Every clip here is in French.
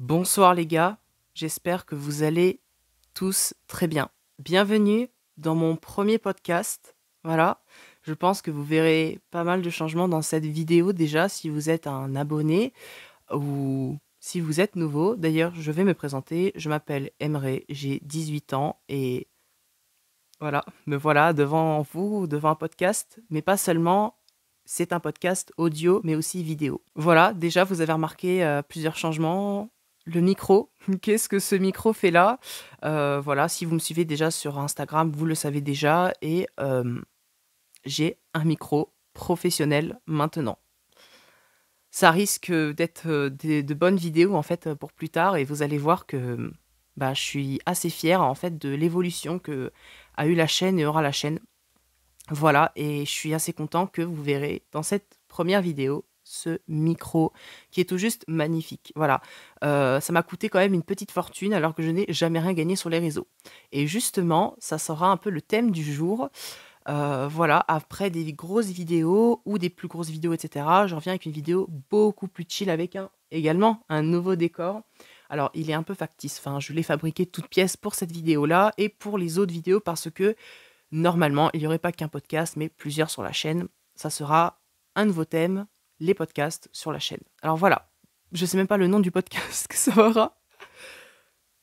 Bonsoir les gars, j'espère que vous allez tous très bien. Bienvenue dans mon premier podcast. Voilà, je pense que vous verrez pas mal de changements dans cette vidéo déjà si vous êtes un abonné ou si vous êtes nouveau. D'ailleurs, je vais me présenter, je m'appelle Emre, j'ai 18 ans et voilà, me voilà devant vous, devant un podcast, mais pas seulement. C'est un podcast audio, mais aussi vidéo. Voilà, déjà, vous avez remarqué plusieurs changements. Le micro, qu'est-ce que ce micro fait là? Voilà, si vous me suivez déjà sur Instagram, vous le savez déjà. Et j'ai un micro professionnel maintenant. Ça risque d'être de bonnes vidéos en fait pour plus tard. Et vous allez voir que je suis assez fière en fait de l'évolution que a eu la chaîne et aura la chaîne. Voilà, et je suis assez content que vous verrez dans cette première vidéo ce micro qui est tout juste magnifique. Voilà, ça m'a coûté quand même une petite fortune alors que je n'ai jamais rien gagné sur les réseaux. Et justement, ça sera un peu le thème du jour. Voilà, après des grosses vidéos ou des plus grosses vidéos, etc., je reviens avec une vidéo beaucoup plus chill avec également un nouveau décor. Alors, il est un peu factice, enfin, je l'ai fabriqué toute pièce pour cette vidéo-là et pour les autres vidéos parce que normalement, il n'y aurait pas qu'un podcast, mais plusieurs sur la chaîne. Ça sera un nouveau thème, les podcasts sur la chaîne. Alors voilà, je sais même pas le nom du podcast que ça aura.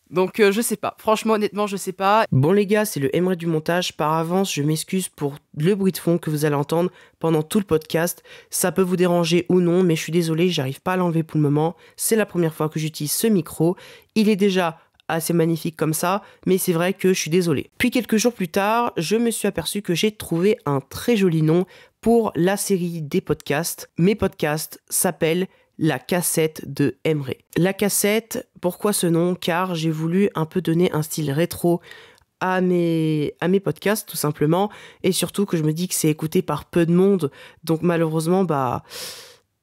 Donc je sais pas, franchement honnêtement je sais pas. Bon les gars, c'est le Emre du montage, par avance je m'excuse pour le bruit de fond que vous allez entendre pendant tout le podcast. Ça peut vous déranger ou non, mais je suis désolé, j'arrive pas à l'enlever pour le moment. C'est la première fois que j'utilise ce micro. Il est déjà assez magnifique comme ça, mais c'est vrai que je suis désolé. Puis quelques jours plus tard, je me suis aperçu que j'ai trouvé un très joli nom pour la série des podcasts. Mes podcasts s'appellent la cassette de Emre. La cassette, pourquoi ce nom? Car j'ai voulu un peu donner un style rétro à mes podcasts tout simplement, et surtout que je me dis que c'est écouté par peu de monde, donc malheureusement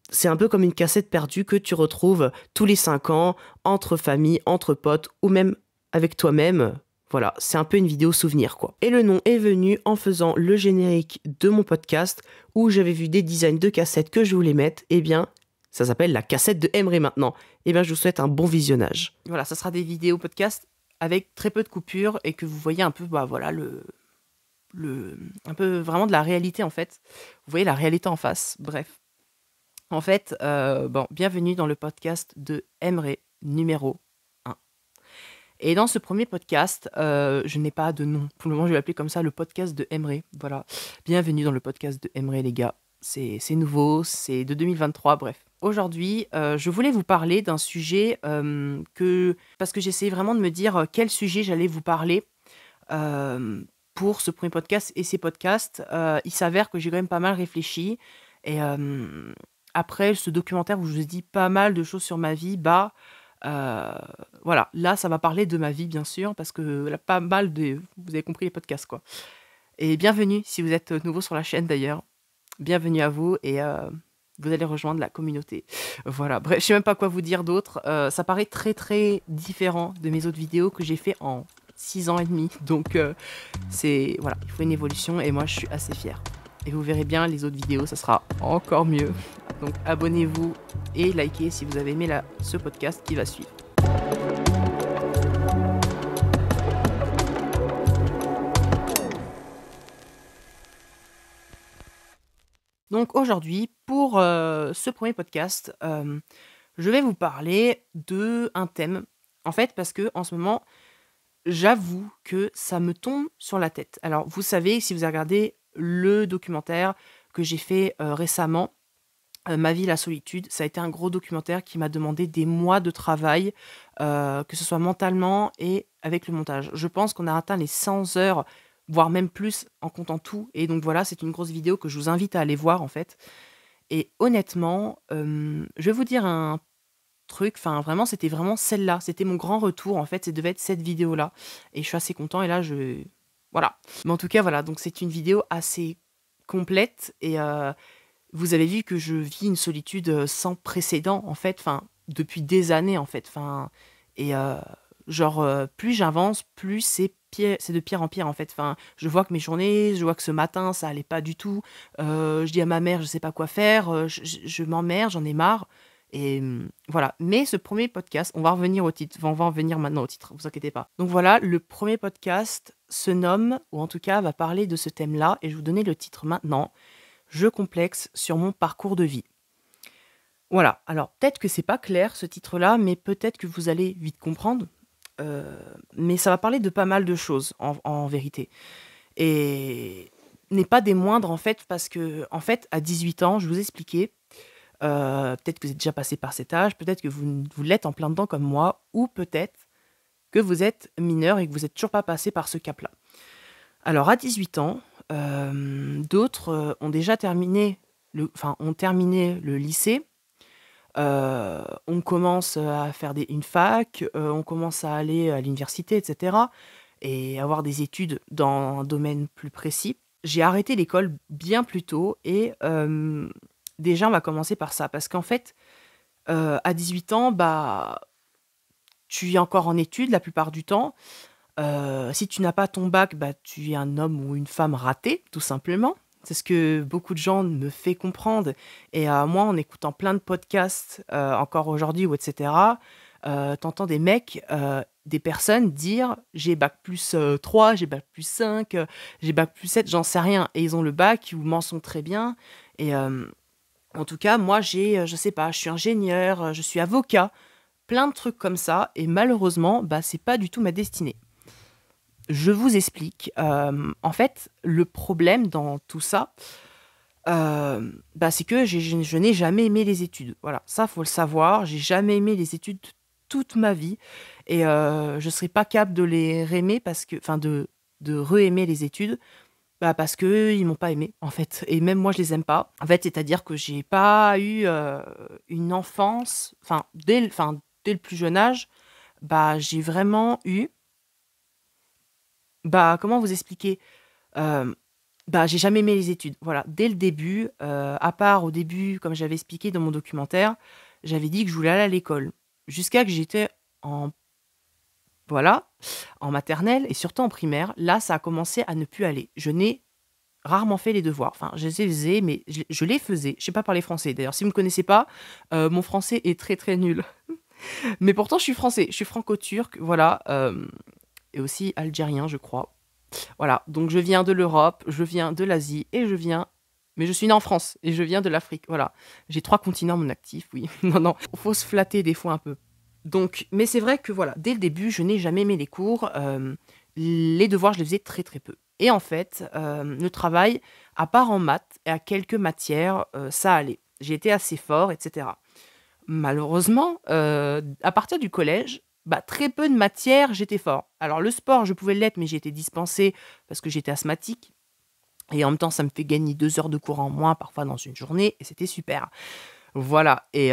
c'est un peu comme une cassette perdue que tu retrouves tous les 5 ans, entre famille, entre potes, ou même avec toi-même. Voilà, c'est un peu une vidéo souvenir quoi. Et le nom est venu en faisant le générique de mon podcast, où j'avais vu des designs de cassettes que je voulais mettre, et bien ça s'appelle la cassette de Emre maintenant. Et bien je vous souhaite un bon visionnage. Voilà, ça sera des vidéos podcast avec très peu de coupures, et que vous voyez un peu, voilà, un peu vraiment de la réalité en fait. Vous voyez la réalité en face, bref. En fait, bienvenue dans le podcast de Emre numéro 1. Et dans ce premier podcast, je n'ai pas de nom. Pour le moment, je vais l'appeler comme ça, le podcast de Emre. Voilà. Bienvenue dans le podcast de Emre, les gars. C'est nouveau, c'est de 2023, bref. Aujourd'hui, je voulais vous parler d'un sujet parce que j'essayais vraiment de me dire quel sujet j'allais vous parler pour ce premier podcast et ces podcasts. Il s'avère que j'ai quand même pas mal réfléchi. Et après ce documentaire où je vous dis pas mal de choses sur ma vie, voilà, là ça va parler de ma vie bien sûr, parce que là, pas mal de... Vous avez compris les podcasts quoi. Et bienvenue si vous êtes nouveau sur la chaîne d'ailleurs. Bienvenue à vous et vous allez rejoindre la communauté. Voilà, bref, je sais même pas quoi vous dire d'autre. Ça paraît très très différent de mes autres vidéos que j'ai fait en 6 ans et demi. Donc voilà, il faut une évolution et moi je suis assez fier. Et vous verrez bien les autres vidéos, ça sera encore mieux. Donc abonnez-vous et likez si vous avez aimé ce podcast qui va suivre. Donc aujourd'hui, pour ce premier podcast, je vais vous parler d'un thème. En fait, parce que en ce moment, j'avoue que ça me tombe sur la tête. Alors, vous savez, si vous avez regardé le documentaire que j'ai fait récemment, Ma vie, la solitude, ça a été un gros documentaire qui m'a demandé des mois de travail, que ce soit mentalement et avec le montage. Je pense qu'on a atteint les 100 heures, voire même plus en comptant tout. Et donc voilà, c'est une grosse vidéo que je vous invite à aller voir en fait. Et honnêtement, je vais vous dire un truc, enfin vraiment, c'était vraiment celle-là. C'était mon grand retour en fait, ça devait être cette vidéo-là. Et je suis assez content et là, voilà. Mais en tout cas, voilà, donc c'est une vidéo assez complète et vous avez vu que je vis une solitude sans précédent, en fait, enfin, depuis des années, en fait, enfin, et plus j'avance, plus c'est de pire en pire, en fait, enfin, je vois que mes journées, je vois que ce matin, ça allait pas du tout, je dis à ma mère, je sais pas quoi faire, je m'emmerde, j'en ai marre, Et voilà. Mais ce premier podcast, on va revenir au titre. Enfin, on va en venir maintenant au titre, vous inquiétez pas. Donc voilà, le premier podcast se nomme, ou en tout cas va parler de ce thème-là, et je vais vous donner le titre maintenant. Je complexe sur mon parcours de vie. Voilà. Alors peut-être que c'est pas clair ce titre-là, mais peut-être que vous allez vite comprendre. Mais ça va parler de pas mal de choses en vérité. Et n'est pas des moindres en fait, parce que en fait, à 18 ans, je vous expliquais, peut-être que vous êtes déjà passé par cet âge, peut-être que vous l'êtes en plein dedans comme moi, ou peut-être que vous êtes mineur et que vous n'êtes toujours pas passé par ce cap-là. Alors à 18 ans, d'autres ont déjà terminé ont terminé le lycée. On commence à faire une fac, on commence à aller à l'université, etc. Et avoir des études dans un domaine plus précis. J'ai arrêté l'école bien plus tôt et déjà on va commencer par ça. Parce qu'en fait, à 18 ans, bah, tu es encore en études la plupart du temps. Si tu n'as pas ton bac, bah, tu es un homme ou une femme raté, tout simplement. C'est ce que beaucoup de gens me fait comprendre. Et moi, en écoutant plein de podcasts, encore aujourd'hui, ou etc., t'entends des mecs, des personnes dire j'ai bac plus 3, j'ai bac plus 5, j'ai bac plus 7, j'en sais rien. Et ils ont le bac, ils m'en sont très bien. Et en tout cas, moi, je sais pas, je suis ingénieur, je suis avocat, plein de trucs comme ça. Et malheureusement, bah, c'est pas du tout ma destinée. Je vous explique. En fait, le problème dans tout ça, bah, c'est que je n'ai jamais aimé les études. Voilà, ça, faut le savoir. J'ai jamais aimé les études toute ma vie. Et je serais pas capable de les réaimer de re-aimer les études, bah, parce que ils m'ont pas aimé, en fait. Et même moi, je les aime pas. En fait, c'est-à-dire que j'ai pas eu une enfance, dès le plus jeune âge, bah, j'ai vraiment eu, bah, comment vous expliquer? Euh, Bah, j'ai jamais aimé les études. Voilà, dès le début, à part au début, comme j'avais expliqué dans mon documentaire, j'avais dit que je voulais aller à l'école. Jusqu'à que j'étais en, voilà, en maternelle et surtout en primaire. Là, ça a commencé à ne plus aller. Je n'ai rarement fait les devoirs. Enfin, je les faisais, mais je les faisais. Je sais pas parler français. D'ailleurs, si vous me connaissez pas, mon français est très très nul. Mais pourtant, je suis français. Je suis franco-turc, voilà, et aussi algérien, je crois. Voilà, donc je viens de l'Europe, je viens de l'Asie et je viens. Mais je suis né en France et je viens de l'Afrique. Voilà, j'ai 3 continents à mon actif, oui. Non, non, faut se flatter des fois un peu. Donc, mais c'est vrai que voilà, dès le début, je n'ai jamais aimé les cours. Les devoirs, je les faisais très très peu. Et en fait, le travail, à part en maths et à quelques matières, ça allait. J'ai été assez fort, etc. Malheureusement, à partir du collège, bah, très peu de matières, j'étais fort. Alors le sport, je pouvais l'être, mais j'ai été dispensée parce que j'étais asthmatique. Et en même temps, ça me fait gagner 2 heures de cours en moins parfois dans une journée, et c'était super. Voilà. Et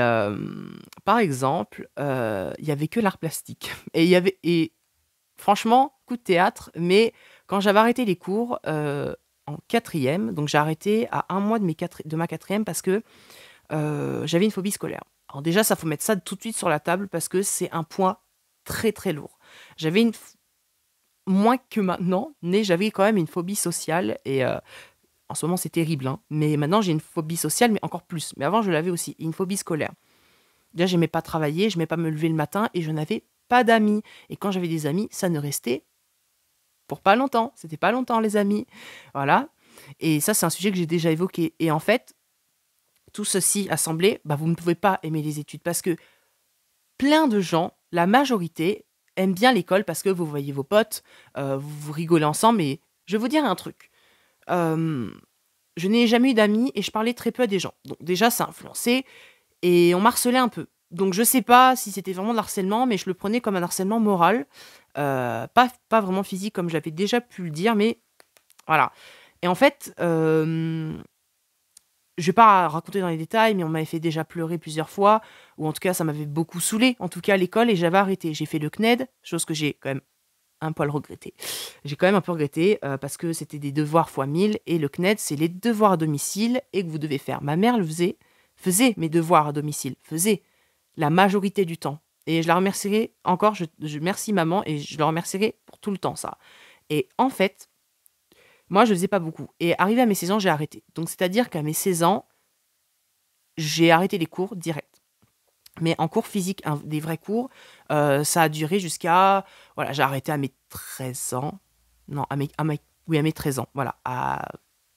par exemple, il y avait que l'art plastique. Et franchement, coup de théâtre. Mais quand j'avais arrêté les cours en quatrième, donc j'ai arrêté à un mois de ma quatrième parce que j'avais une phobie scolaire. Alors déjà, ça faut mettre ça tout de suite sur la table parce que c'est un point très très lourd. J'avais moins que maintenant, mais j'avais quand même une phobie sociale et en ce moment c'est terrible, hein. Mais maintenant j'ai une phobie sociale, mais encore plus. Mais avant je l'avais aussi, une phobie scolaire. Déjà, j'aimais pas travailler, j'aimais pas me lever le matin et je n'avais pas d'amis. Et quand j'avais des amis, ça ne restait pour pas longtemps. C'était pas longtemps les amis, voilà. Et ça c'est un sujet que j'ai déjà évoqué. Et en fait, tout ceci assemblé, bah, vous ne pouvez pas aimer les études parce que plein de gens, la majorité, aiment bien l'école parce que vous voyez vos potes, vous rigolez ensemble. Mais je vais vous dire un truc. Euh, je n'ai jamais eu d'amis et je parlais très peu à des gens. Donc déjà, ça a influencé et on m'harcelait un peu. Donc je sais pas si c'était vraiment de l'harcèlement, mais je le prenais comme un harcèlement moral. Pas vraiment physique comme j'avais déjà pu le dire, mais voilà. Et en fait, je vais pas raconter dans les détails, mais on m'avait fait déjà pleurer plusieurs fois, ou en tout cas, ça m'avait beaucoup saoulé, en tout cas à l'école, et j'avais arrêté. J'ai fait le CNED, chose que j'ai quand même un poil regretté. J'ai quand même un peu regretté, parce que c'était des devoirs fois 1000, et le CNED, c'est les devoirs à domicile, et que vous devez faire. Ma mère le faisait mes devoirs à domicile, faisait la majorité du temps. Et je la remercierai encore, je remercie maman, et je la remercierai pour tout le temps, ça. Et en fait, moi, je ne faisais pas beaucoup. Et arrivé à mes 16 ans, j'ai arrêté. Donc, c'est-à-dire qu'à mes 16 ans, j'ai arrêté les cours direct. Mais en cours physique, des vrais cours, ça a duré jusqu'à... Voilà, j'ai arrêté à mes 13 ans. Non, oui, à mes 13 ans. Voilà, à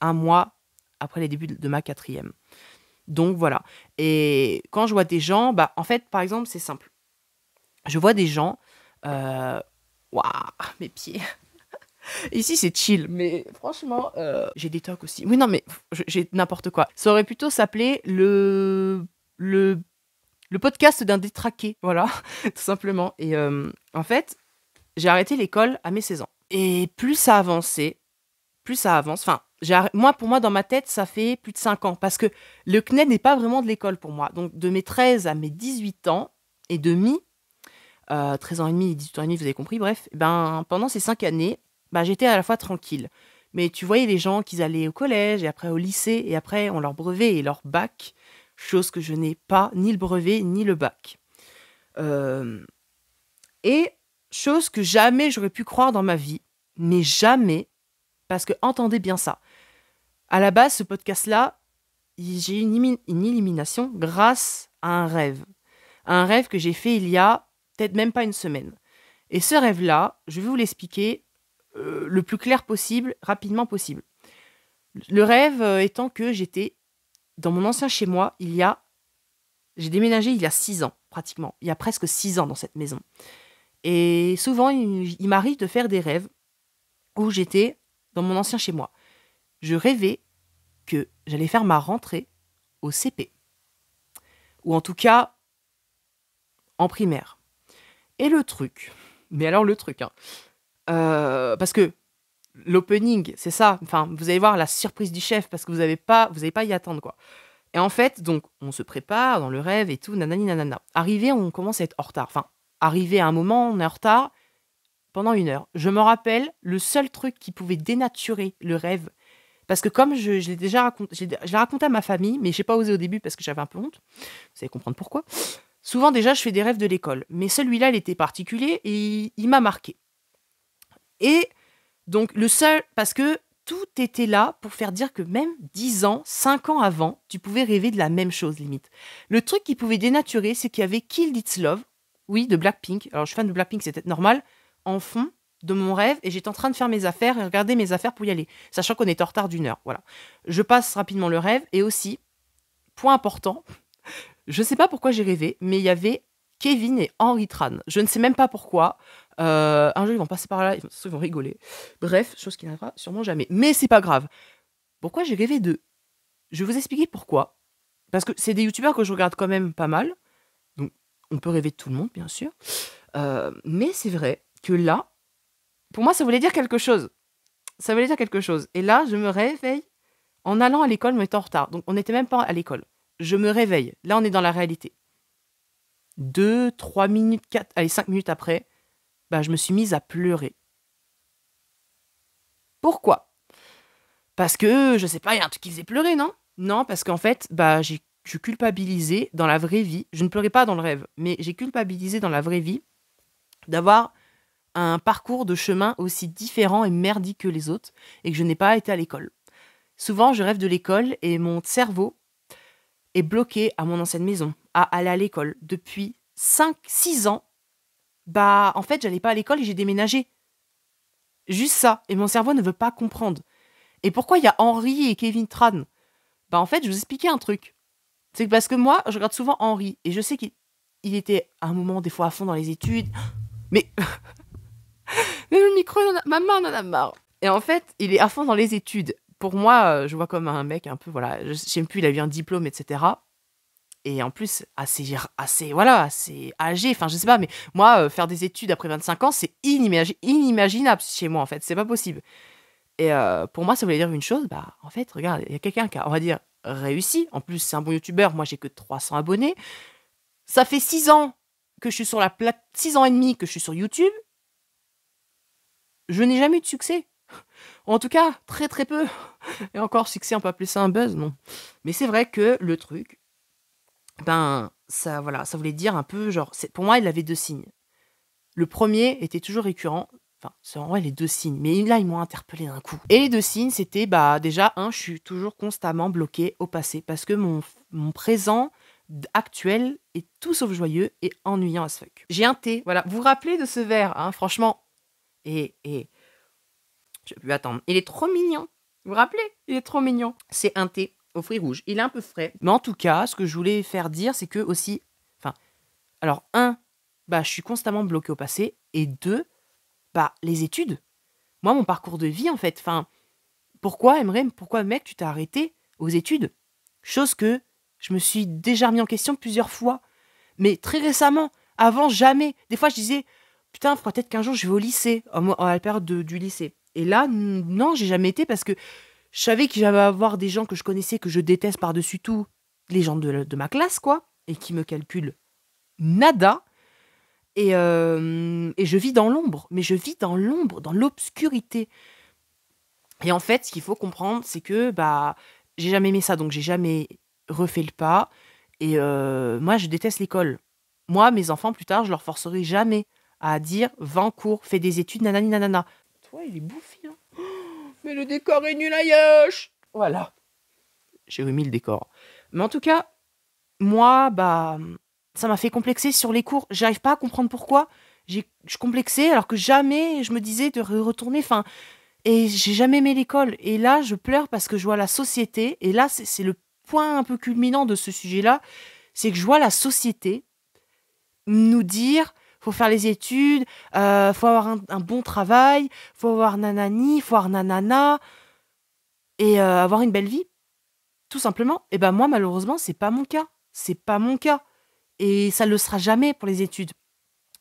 un mois après les débuts de ma quatrième. Donc voilà. Et quand je vois des gens, bah en fait, par exemple, c'est simple. Je vois des gens... Waouh, mes pieds. Ici, c'est chill, mais franchement, j'ai des tocs aussi. Oui, non, mais j'ai n'importe quoi. Ça aurait plutôt s'appeler le podcast d'un détraqué, voilà, tout simplement. Et en fait, j'ai arrêté l'école à mes 16 ans. Et plus ça avançait, plus ça avance. Enfin, pour moi, dans ma tête, ça fait plus de 5 ans. Parce que le CNED n'est pas vraiment de l'école pour moi. Donc, de mes 13 à mes 18 ans et demi, 13 ans et demi, 18 ans et demi, vous avez compris, bref, ben, pendant ces 5 années, ben, j'étais à la fois tranquille. Mais tu voyais les gens qui allaient au collège, et après au lycée, et après ont leur brevet et leur bac, chose que je n'ai pas, ni le brevet, ni le bac. Euh, et chose que jamais j'aurais pu croire dans ma vie, mais jamais, parce que entendez bien ça. À la base, ce podcast-là, j'ai eu une élimination grâce à un rêve. Un rêve que j'ai fait il y a peut-être même pas une semaine. Et ce rêve-là, je vais vous l'expliquer le plus clair possible, rapidement possible. Le rêve étant que j'étais dans mon ancien chez moi, j'ai déménagé il y a 6 ans, pratiquement. Il y a presque 6 ans dans cette maison. Et souvent, il m'arrive de faire des rêves où j'étais dans mon ancien chez moi. Je rêvais que j'allais faire ma rentrée au CP. Ou en tout cas, en primaire. Et le truc, mais alors le truc, hein, parce que l'opening, c'est ça, enfin, vous allez voir la surprise du chef, parce que vous n'allez pas y attendre, quoi. Et en fait, donc, on se prépare dans le rêve et tout, nanani nanana. Arrivé, on commence à être en retard. Enfin, arrivé à un moment, on est en retard pendant 1 heure. Je me rappelle, le seul truc qui pouvait dénaturer le rêve, parce que comme je l'ai déjà raconté, je l'ai raconté à ma famille, mais je n'ai pas osé au début parce que j'avais un peu honte. Vous allez comprendre pourquoi. Souvent, déjà, je fais des rêves de l'école. Mais celui-là, il était particulier et il m'a marqué. Et donc, le seul... Parce que tout était là pour faire dire que même 10 ans, 5 ans avant, tu pouvais rêver de la même chose, limite. Le truc qui pouvait dénaturer, c'est qu'il y avait Kill This Love, oui, de Blackpink. Alors, je suis fan de Blackpink, c'est peut-être normal, en fond de mon rêve, et j'étais en train de faire mes affaires et regarder mes affaires pour y aller, sachant qu'on est en retard d'1 heure, voilà. Je passe rapidement le rêve, et aussi, point important, je sais pas pourquoi j'ai rêvé, mais il y avait Kevin et Henry Tran. Je ne sais même pas pourquoi. Un jour, ils vont passer par là, ils vont rigoler. Bref, chose qui n'arrivera sûrement jamais. Mais c'est pas grave. Pourquoi j'ai rêvé d'eux? Je vais vous expliquer pourquoi. Parce que c'est des youtubeurs que je regarde quand même pas mal. Donc, on peut rêver de tout le monde, bien sûr. Mais c'est vrai que là, pour moi, ça voulait dire quelque chose. Ça voulait dire quelque chose. Et là, je me réveille en allant à l'école, mais étant en retard. Donc, on n'était même pas à l'école. Je me réveille. Là, on est dans la réalité. 2, 3 minutes, 4, allez, 5 minutes après, bah, je me suis mise à pleurer. Pourquoi? Parce que, je sais pas, il y a un truc qui faisait pleurer, non? Non, parce qu'en fait, bah, je culpabilisais dans la vraie vie. Je ne pleurais pas dans le rêve, mais j'ai culpabilisé dans la vraie vie d'avoir un parcours de chemin aussi différent et merdique que les autres et que je n'ai pas été à l'école. Souvent, je rêve de l'école et mon cerveau est bloqué à mon ancienne maison, à aller à l'école. Depuis 5, 6 ans, bah, en fait, j'allais pas à l'école et j'ai déménagé. Juste ça. Et mon cerveau ne veut pas comprendre. Et pourquoi il y a Henry et Kevin Tran? Bah, en fait, je vous expliquais un truc. C'est que parce que moi, je regarde souvent Henry. Et je sais qu'il était à un moment, des fois, à fond dans les études. Mais, mais le micro, ma main en a marre. Et en fait, il est à fond dans les études. Pour moi, je vois comme un mec un peu, voilà, je sais même plus, il a eu un diplôme, etc. Et en plus, voilà, assez âgé, enfin, je sais pas, mais moi, faire des études après 25 ans, c'est inimaginable chez moi, en fait, c'est pas possible. Et pour moi, ça voulait dire une chose, bah, en fait, regarde, il y a quelqu'un qui a, on va dire, réussi. En plus, c'est un bon youtubeur, moi, j'ai que 300 abonnés. Ça fait 6 ans que je suis sur 6 ans et demi que je suis sur YouTube. Je n'ai jamais eu de succès. En tout cas, très très peu. Et encore, succès, on peut appeler ça un buzz, non. Mais c'est vrai que le truc, ben, ça, voilà, ça voulait dire un peu, genre, pour moi, il avait 2 signes. Le premier était toujours récurrent, enfin, c'est en vrai les 2 signes, mais là, ils m'ont interpellé d'un coup. Et les 2 signes, c'était, bah, déjà, je suis toujours constamment bloqué au passé, parce que mon présent actuel est tout sauf joyeux et ennuyant as fuck. J'ai un thé, voilà. Vous vous rappelez de ce verre, hein, franchement. Et je peux plus attendre. Il est trop mignon. Vous vous rappelez? Il est trop mignon. C'est un thé aux fruits rouges. Il est un peu frais. Mais en tout cas, ce que je voulais faire dire, c'est que aussi... Enfin, alors, je suis constamment bloquée au passé. Et 2, les études. Moi, mon parcours de vie, en fait, pourquoi, mec, tu t'es arrêté aux études? Chose que je me suis déjà remis en question plusieurs fois. Mais très récemment. Avant, jamais. Des fois, je disais, putain, faudra peut-être qu'un jour, je vais au lycée, à la période du lycée. Et là, non, j'ai jamais été parce que je savais qu'il allait y avoir des gens que je connaissais, que je déteste par-dessus tout, les gens de ma classe, quoi, et qui me calculent nada. Et je vis dans l'ombre. Mais je vis dans l'ombre, dans l'obscurité. Et en fait, ce qu'il faut comprendre, c'est que j'ai jamais aimé ça, donc j'ai jamais refait le pas. Et moi, je déteste l'école. Moi, mes enfants, plus tard, je leur forcerai jamais à dire va en cours, fais des études, nanani nanana. Toi, il est bouffi, hein. Mais le décor est nul à yoche. Voilà. J'ai remis le décor. Mais en tout cas, moi, ça m'a fait complexer sur les cours. J'arrive pas à comprendre pourquoi. Je complexais alors que jamais je me disais de retourner. Et j'ai jamais aimé l'école. Et là, je pleure parce que je vois la société. Et là, c'est le point un peu culminant de ce sujet-là. C'est que je vois la société nous dire faut faire les études, faut avoir un bon travail, faut avoir nanani, faut avoir nanana, et avoir une belle vie, tout simplement. Et moi, malheureusement, c'est pas mon cas. C'est pas mon cas. Et ça ne le sera jamais pour les études.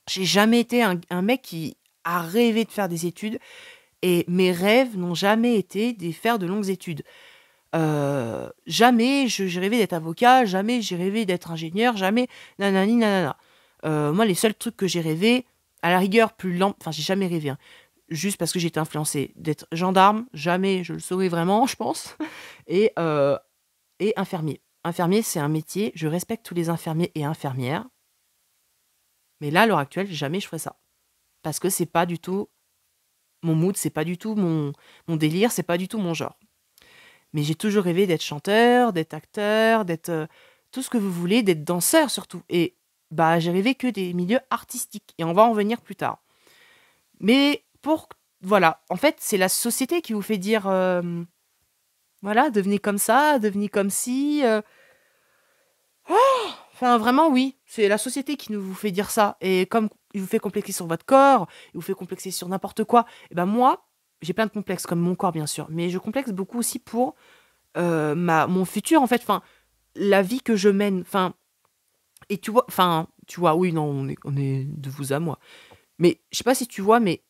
J'ai jamais été un mec qui a rêvé de faire des études. Et mes rêves n'ont jamais été de faire de longues études. Jamais j'ai rêvé d'être avocat, jamais j'ai rêvé d'être ingénieur, jamais nanani nanana. Moi, les seuls trucs que j'ai rêvé, à la rigueur plus lent, j'ai jamais rêvé, hein, juste parce que j'étais influencée, d'être gendarme, jamais je le saurais vraiment, je pense, et infirmier. Infirmier, c'est un métier, je respecte tous les infirmiers et infirmières, mais là, à l'heure actuelle, jamais je ferais ça. Parce que c'est pas du tout mon mood, c'est pas du tout mon délire, c'est pas du tout mon genre. Mais j'ai toujours rêvé d'être chanteur, d'être acteur, d'être tout ce que vous voulez, d'être danseur surtout. Et j'ai rêvé que des milieux artistiques. Et on va en venir plus tard. Mais voilà, en fait, c'est la société qui vous fait dire, voilà, devenez comme ça, devenez comme ci. Vraiment, oui, c'est la société qui nous vous fait dire ça. Et comme il vous fait complexer sur votre corps, il vous fait complexer sur n'importe quoi. Et moi, j'ai plein de complexes, comme mon corps, bien sûr. Mais je complexe beaucoup aussi pour mon futur, en fait. La vie que je mène. Et tu vois, oui, non, on est de vous à moi. Mais je sais pas si tu vois, mais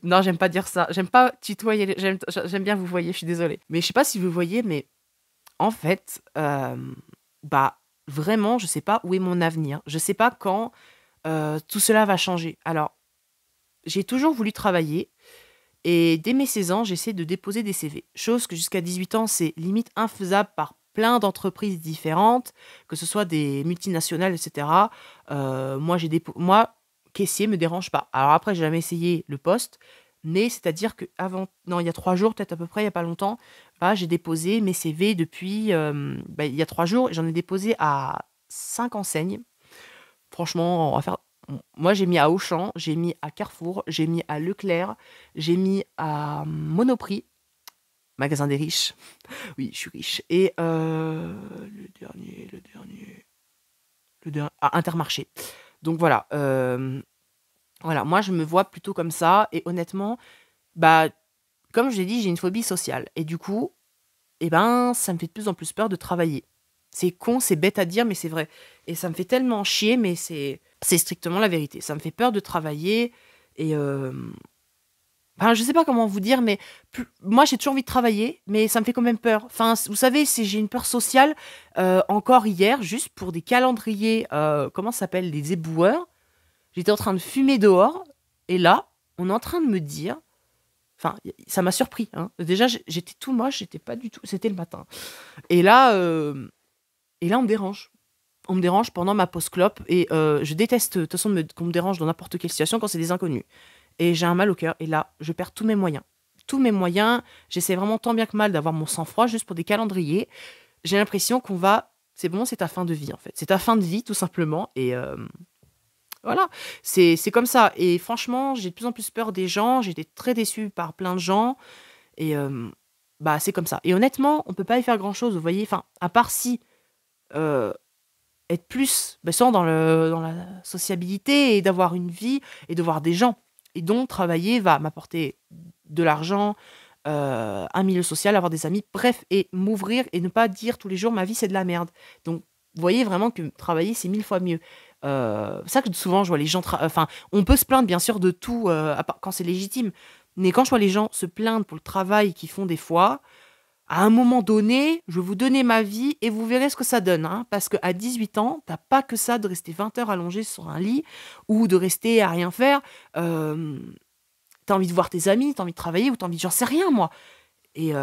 non, j'aime pas dire ça. J'aime pas tutoyer. J'aime bien vous voyez, je suis désolée. Mais je sais pas si vous voyez, mais en fait, vraiment, je sais pas où est mon avenir. Je sais pas quand tout cela va changer. Alors, j'ai toujours voulu travailler. Et dès mes 16 ans, j'essaie de déposer des CV. Chose que jusqu'à 18 ans, c'est limite infaisable par plein d'entreprises différentes, que ce soit des multinationales, etc. Moi, caissier me dérange pas. Alors après, j'ai jamais essayé le poste, mais c'est-à-dire que il y a 3 jours, peut-être à peu près, il y a pas longtemps, j'ai déposé mes CV depuis, il y a 3 jours, j'en ai déposé à 5 enseignes. Franchement, moi, j'ai mis à Auchan, j'ai mis à Carrefour, j'ai mis à Leclerc, j'ai mis à Monoprix, magasin des riches. Oui, je suis riche. Et le dernier, Intermarché. Donc voilà, voilà, moi je me vois plutôt comme ça. Et honnêtement, comme je l'ai dit, j'ai une phobie sociale. Et du coup, ça me fait de plus en plus peur de travailler. C'est con, c'est bête à dire, mais c'est vrai. Et ça me fait tellement chier, mais c'est strictement la vérité. Ça me fait peur de travailler. Et je sais pas comment vous dire, mais moi j'ai toujours envie de travailler, mais ça me fait quand même peur. Vous savez, j'ai une peur sociale. Encore hier, juste pour des calendriers, comment ça s'appelle, des éboueurs, j'étais en train de fumer dehors, et là, on est en train de me dire, ça m'a surpris, hein. Déjà, j'étais tout moche, j'étais pas du tout, c'était le matin. Et là, on me dérange. On me dérange pendant ma pause clope, et je déteste de toute façon qu'on me dérange dans n'importe quelle situation quand c'est des inconnus. Et j'ai un mal au cœur, et là, je perds tous mes moyens. Tous mes moyens, j'essaie vraiment tant bien que mal d'avoir mon sang-froid juste pour des calendriers. J'ai l'impression qu'on va C'est bon, c'est ta fin de vie, en fait. C'est ta fin de vie, tout simplement. Et voilà, c'est comme ça. Et franchement, j'ai de plus en plus peur des gens. J'ai été très déçue par plein de gens. Et bah, c'est comme ça. Et honnêtement, on peut pas y faire grand-chose, vous voyez. Enfin, à part si euh, être plus sans dans la sociabilité et d'avoir une vie et de voir des gens. Et donc, travailler va m'apporter de l'argent, un milieu social, avoir des amis, bref, et m'ouvrir et ne pas dire tous les jours ma vie c'est de la merde. Donc, vous voyez vraiment que travailler c'est 1000 fois mieux. C'est ça que souvent je vois les gens. Enfin, on peut se plaindre bien sûr de tout quand c'est légitime, mais quand je vois les gens se plaindre pour le travail qu'ils font des fois, à un moment donné, je vais vous donner ma vie et vous verrez ce que ça donne. Hein, parce qu'à 18 ans, t'as pas que ça de rester 20 heures allongé sur un lit ou de rester à rien faire. Euh, T'as envie de voir tes amis, t'as envie de travailler ou t'as envie de... J'en sais rien, moi. Et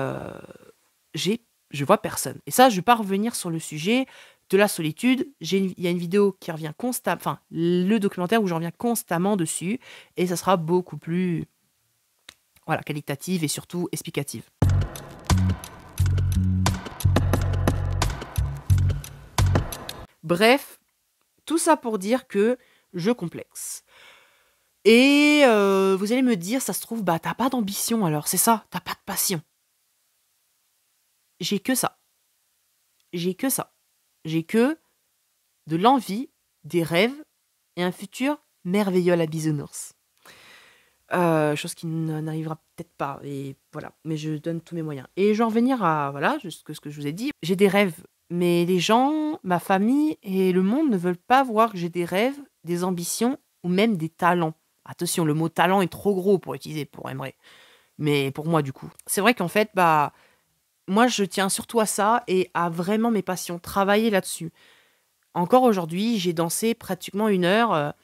je vois personne. Et ça, je vais pas revenir sur le sujet de la solitude. Il y a une vidéo qui revient constamment, enfin, le documentaire où j'en reviens constamment dessus. Et ça sera beaucoup plus, voilà, qualitative et surtout explicative. Bref, tout ça pour dire que je complexe. Et vous allez me dire, ça se trouve, bah t'as pas d'ambition alors, c'est ça, t'as pas de passion. J'ai que ça. J'ai que ça. J'ai que de l'envie, des rêves et un futur merveilleux à la bisounours. Chose qui n'arrivera peut-être pas, et voilà. Mais je donne tous mes moyens. Et je vais en revenir à, voilà, juste ce que je vous ai dit. J'ai des rêves, mais les gens, ma famille et le monde ne veulent pas voir que j'ai des rêves, des ambitions ou même des talents. Attention, le mot talent est trop gros pour utiliser pour Emre. Mais pour moi, du coup. C'est vrai qu'en fait, bah, moi, je tiens surtout à ça et à vraiment mes passions, travailler là-dessus. Encore aujourd'hui, j'ai dansé pratiquement 1 heure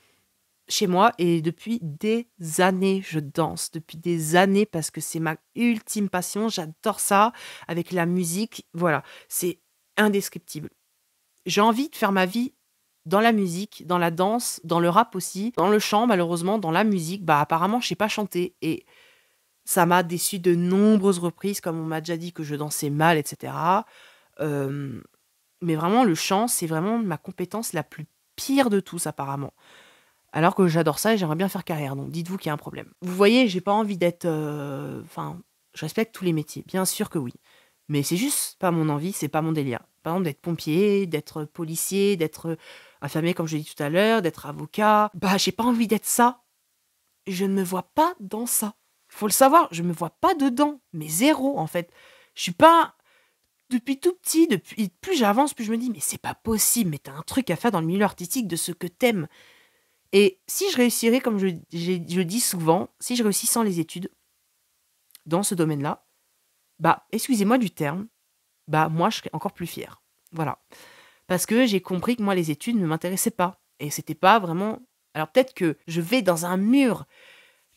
chez moi et depuis des années, je danse. Depuis des années parce que c'est ma ultime passion. J'adore ça avec la musique. Voilà, c'est indescriptible. J'ai envie de faire ma vie dans la musique, dans la danse, dans le rap aussi, dans le chant malheureusement, dans la musique. Bah apparemment, je sais pas chanter et ça m'a déçu de nombreuses reprises, comme on m'a déjà dit que je dansais mal, etc. Euh, mais vraiment, le chant, c'est vraiment ma compétence la plus pire de tous, apparemment. Alors que j'adore ça et j'aimerais bien faire carrière, donc dites-vous qu'il y a un problème. Vous voyez, j'ai pas envie d'être... Enfin, je respecte tous les métiers, bien sûr que oui. Mais c'est juste pas mon envie, c'est pas mon délire. Par exemple, d'être pompier, d'être policier, d'être infirmier, comme je l'ai dit tout à l'heure, d'être avocat. Bah, j'ai pas envie d'être ça. Je ne me vois pas dans ça. Faut le savoir, je me vois pas dedans. Mais zéro, en fait. Je suis pas... Depuis tout petit, plus j'avance, plus je me dis, mais c'est pas possible, mais t'as un truc à faire dans le milieu artistique de ce que t'aimes. Et si je réussirais, comme je dis souvent, si je réussis sans les études dans ce domaine-là, bah, excusez-moi du terme, bah, moi, je serais encore plus fière. Voilà. Parce que j'ai compris que moi, les études ne m'intéressaient pas. Et c'était pas vraiment... Alors peut-être que je vais dans un mur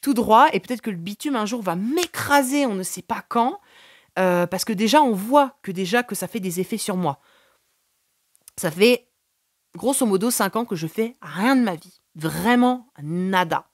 tout droit et peut-être que le bitume un jour va m'écraser, on ne sait pas quand, parce que déjà, on voit que ça fait des effets sur moi. Ça fait grosso modo 5 ans que je fais rien de ma vie. Vraiment nada.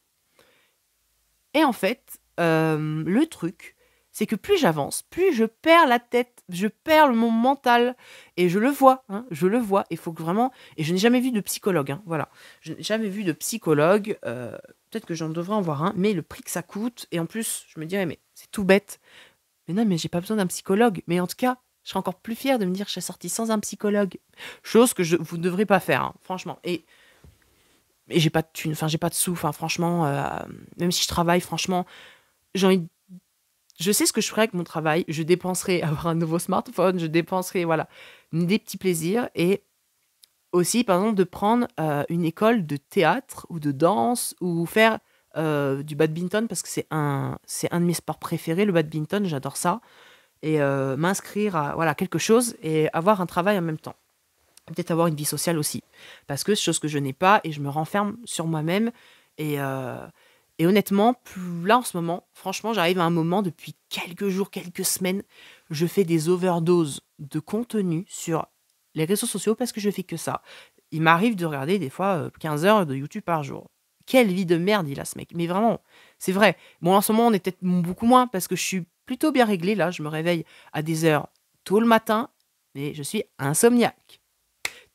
Et en fait, le truc, c'est que plus j'avance, plus je perds la tête, je perds mon mental. Et je le vois, hein, je le vois. Il faut que vraiment... Et je n'ai jamais vu de psychologue, hein, voilà. Je n'ai jamais vu de psychologue. Peut-être que j'en devrais en voir un, mais le prix que ça coûte... Et en plus, je me dirais, mais c'est tout bête. Mais non, mais j'ai pas besoin d'un psychologue. Mais en tout cas, je serais encore plus fière de me dire que je suis sortie sans un psychologue. Chose que vous ne devrez pas faire, hein, franchement. Et j'ai pas de thunes, enfin j'ai pas de sous, enfin franchement, même si je travaille, franchement, j'ai envie je sais ce que je ferai avec mon travail, je dépenserai avoir un nouveau smartphone, je dépenserai, voilà, des petits plaisirs et aussi, par exemple, de prendre une école de théâtre ou de danse ou faire du badminton parce que c'est un de mes sports préférés, le badminton, j'adore ça. Et m'inscrire à voilà, quelque chose et avoir un travail en même temps. Peut-être avoir une vie sociale aussi. Parce que c'est chose que je n'ai pas et je me renferme sur moi-même. Et honnêtement, là en ce moment, franchement, j'arrive à un moment depuis quelques jours, quelques semaines, je fais des overdoses de contenu sur les réseaux sociaux parce que je fais que ça. Il m'arrive de regarder des fois 15 heures de YouTube par jour. Quelle vie de merde il a ce mec. Mais vraiment, c'est vrai. Bon, en ce moment, on est peut-être beaucoup moins parce que je suis plutôt bien réglée. Là, je me réveille à des heures tôt le matin, mais je suis insomniaque.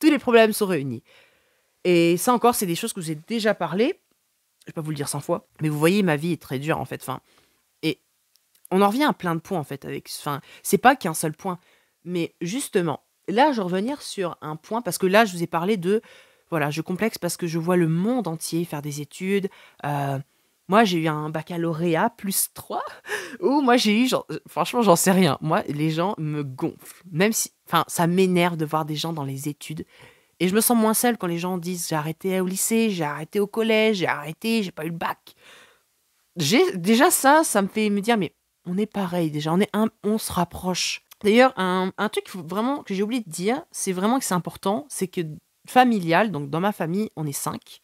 tous les problèmes sont réunis. Et ça encore, c'est des choses que je vous ai déjà parlé. Je vais pas vous le dire 100 fois. Mais vous voyez, ma vie est très dure, en fait. Enfin, et on en revient à plein de points, en fait. Enfin, c'est pas qu'un seul point. Mais justement, là, je vais revenir sur un point, parce que là, je vous ai parlé de... Voilà, je complexe parce que je vois le monde entier faire des études. Moi, j'ai eu un baccalauréat +3, où moi, j'ai eu... franchement, j'en sais rien. Moi, les gens me gonflent. Même si... Enfin, ça m'énerve de voir des gens dans les études. Et je me sens moins seule quand les gens disent j'ai arrêté au lycée, j'ai arrêté au collège, j'ai arrêté, j'ai pas eu le bac. Déjà ça me fait me dire mais on est pareil déjà, on se rapproche. D'ailleurs, un truc vraiment que j'ai oublié de dire, c'est vraiment que c'est important, c'est que familial, donc dans ma famille, on est 5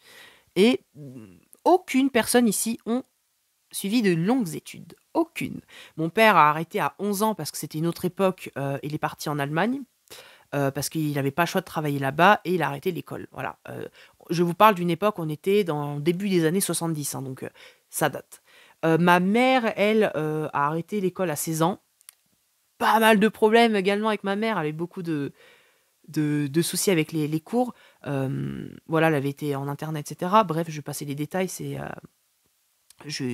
et aucune personne ici ont suivi de longues études. Aucune. Mon père a arrêté à 11 ans parce que c'était une autre époque, il est parti en Allemagne. Parce qu'il n'avait pas le choix de travailler là-bas et il a arrêté l'école. Voilà. Je vous parle d'une époque, on était dans le début des années 70, hein, donc ça date. Ma mère, elle, a arrêté l'école à 16 ans. Pas mal de problèmes également avec ma mère, elle avait beaucoup de soucis avec les cours. Voilà, elle avait été en interne, etc. Bref, je vais passer les détails,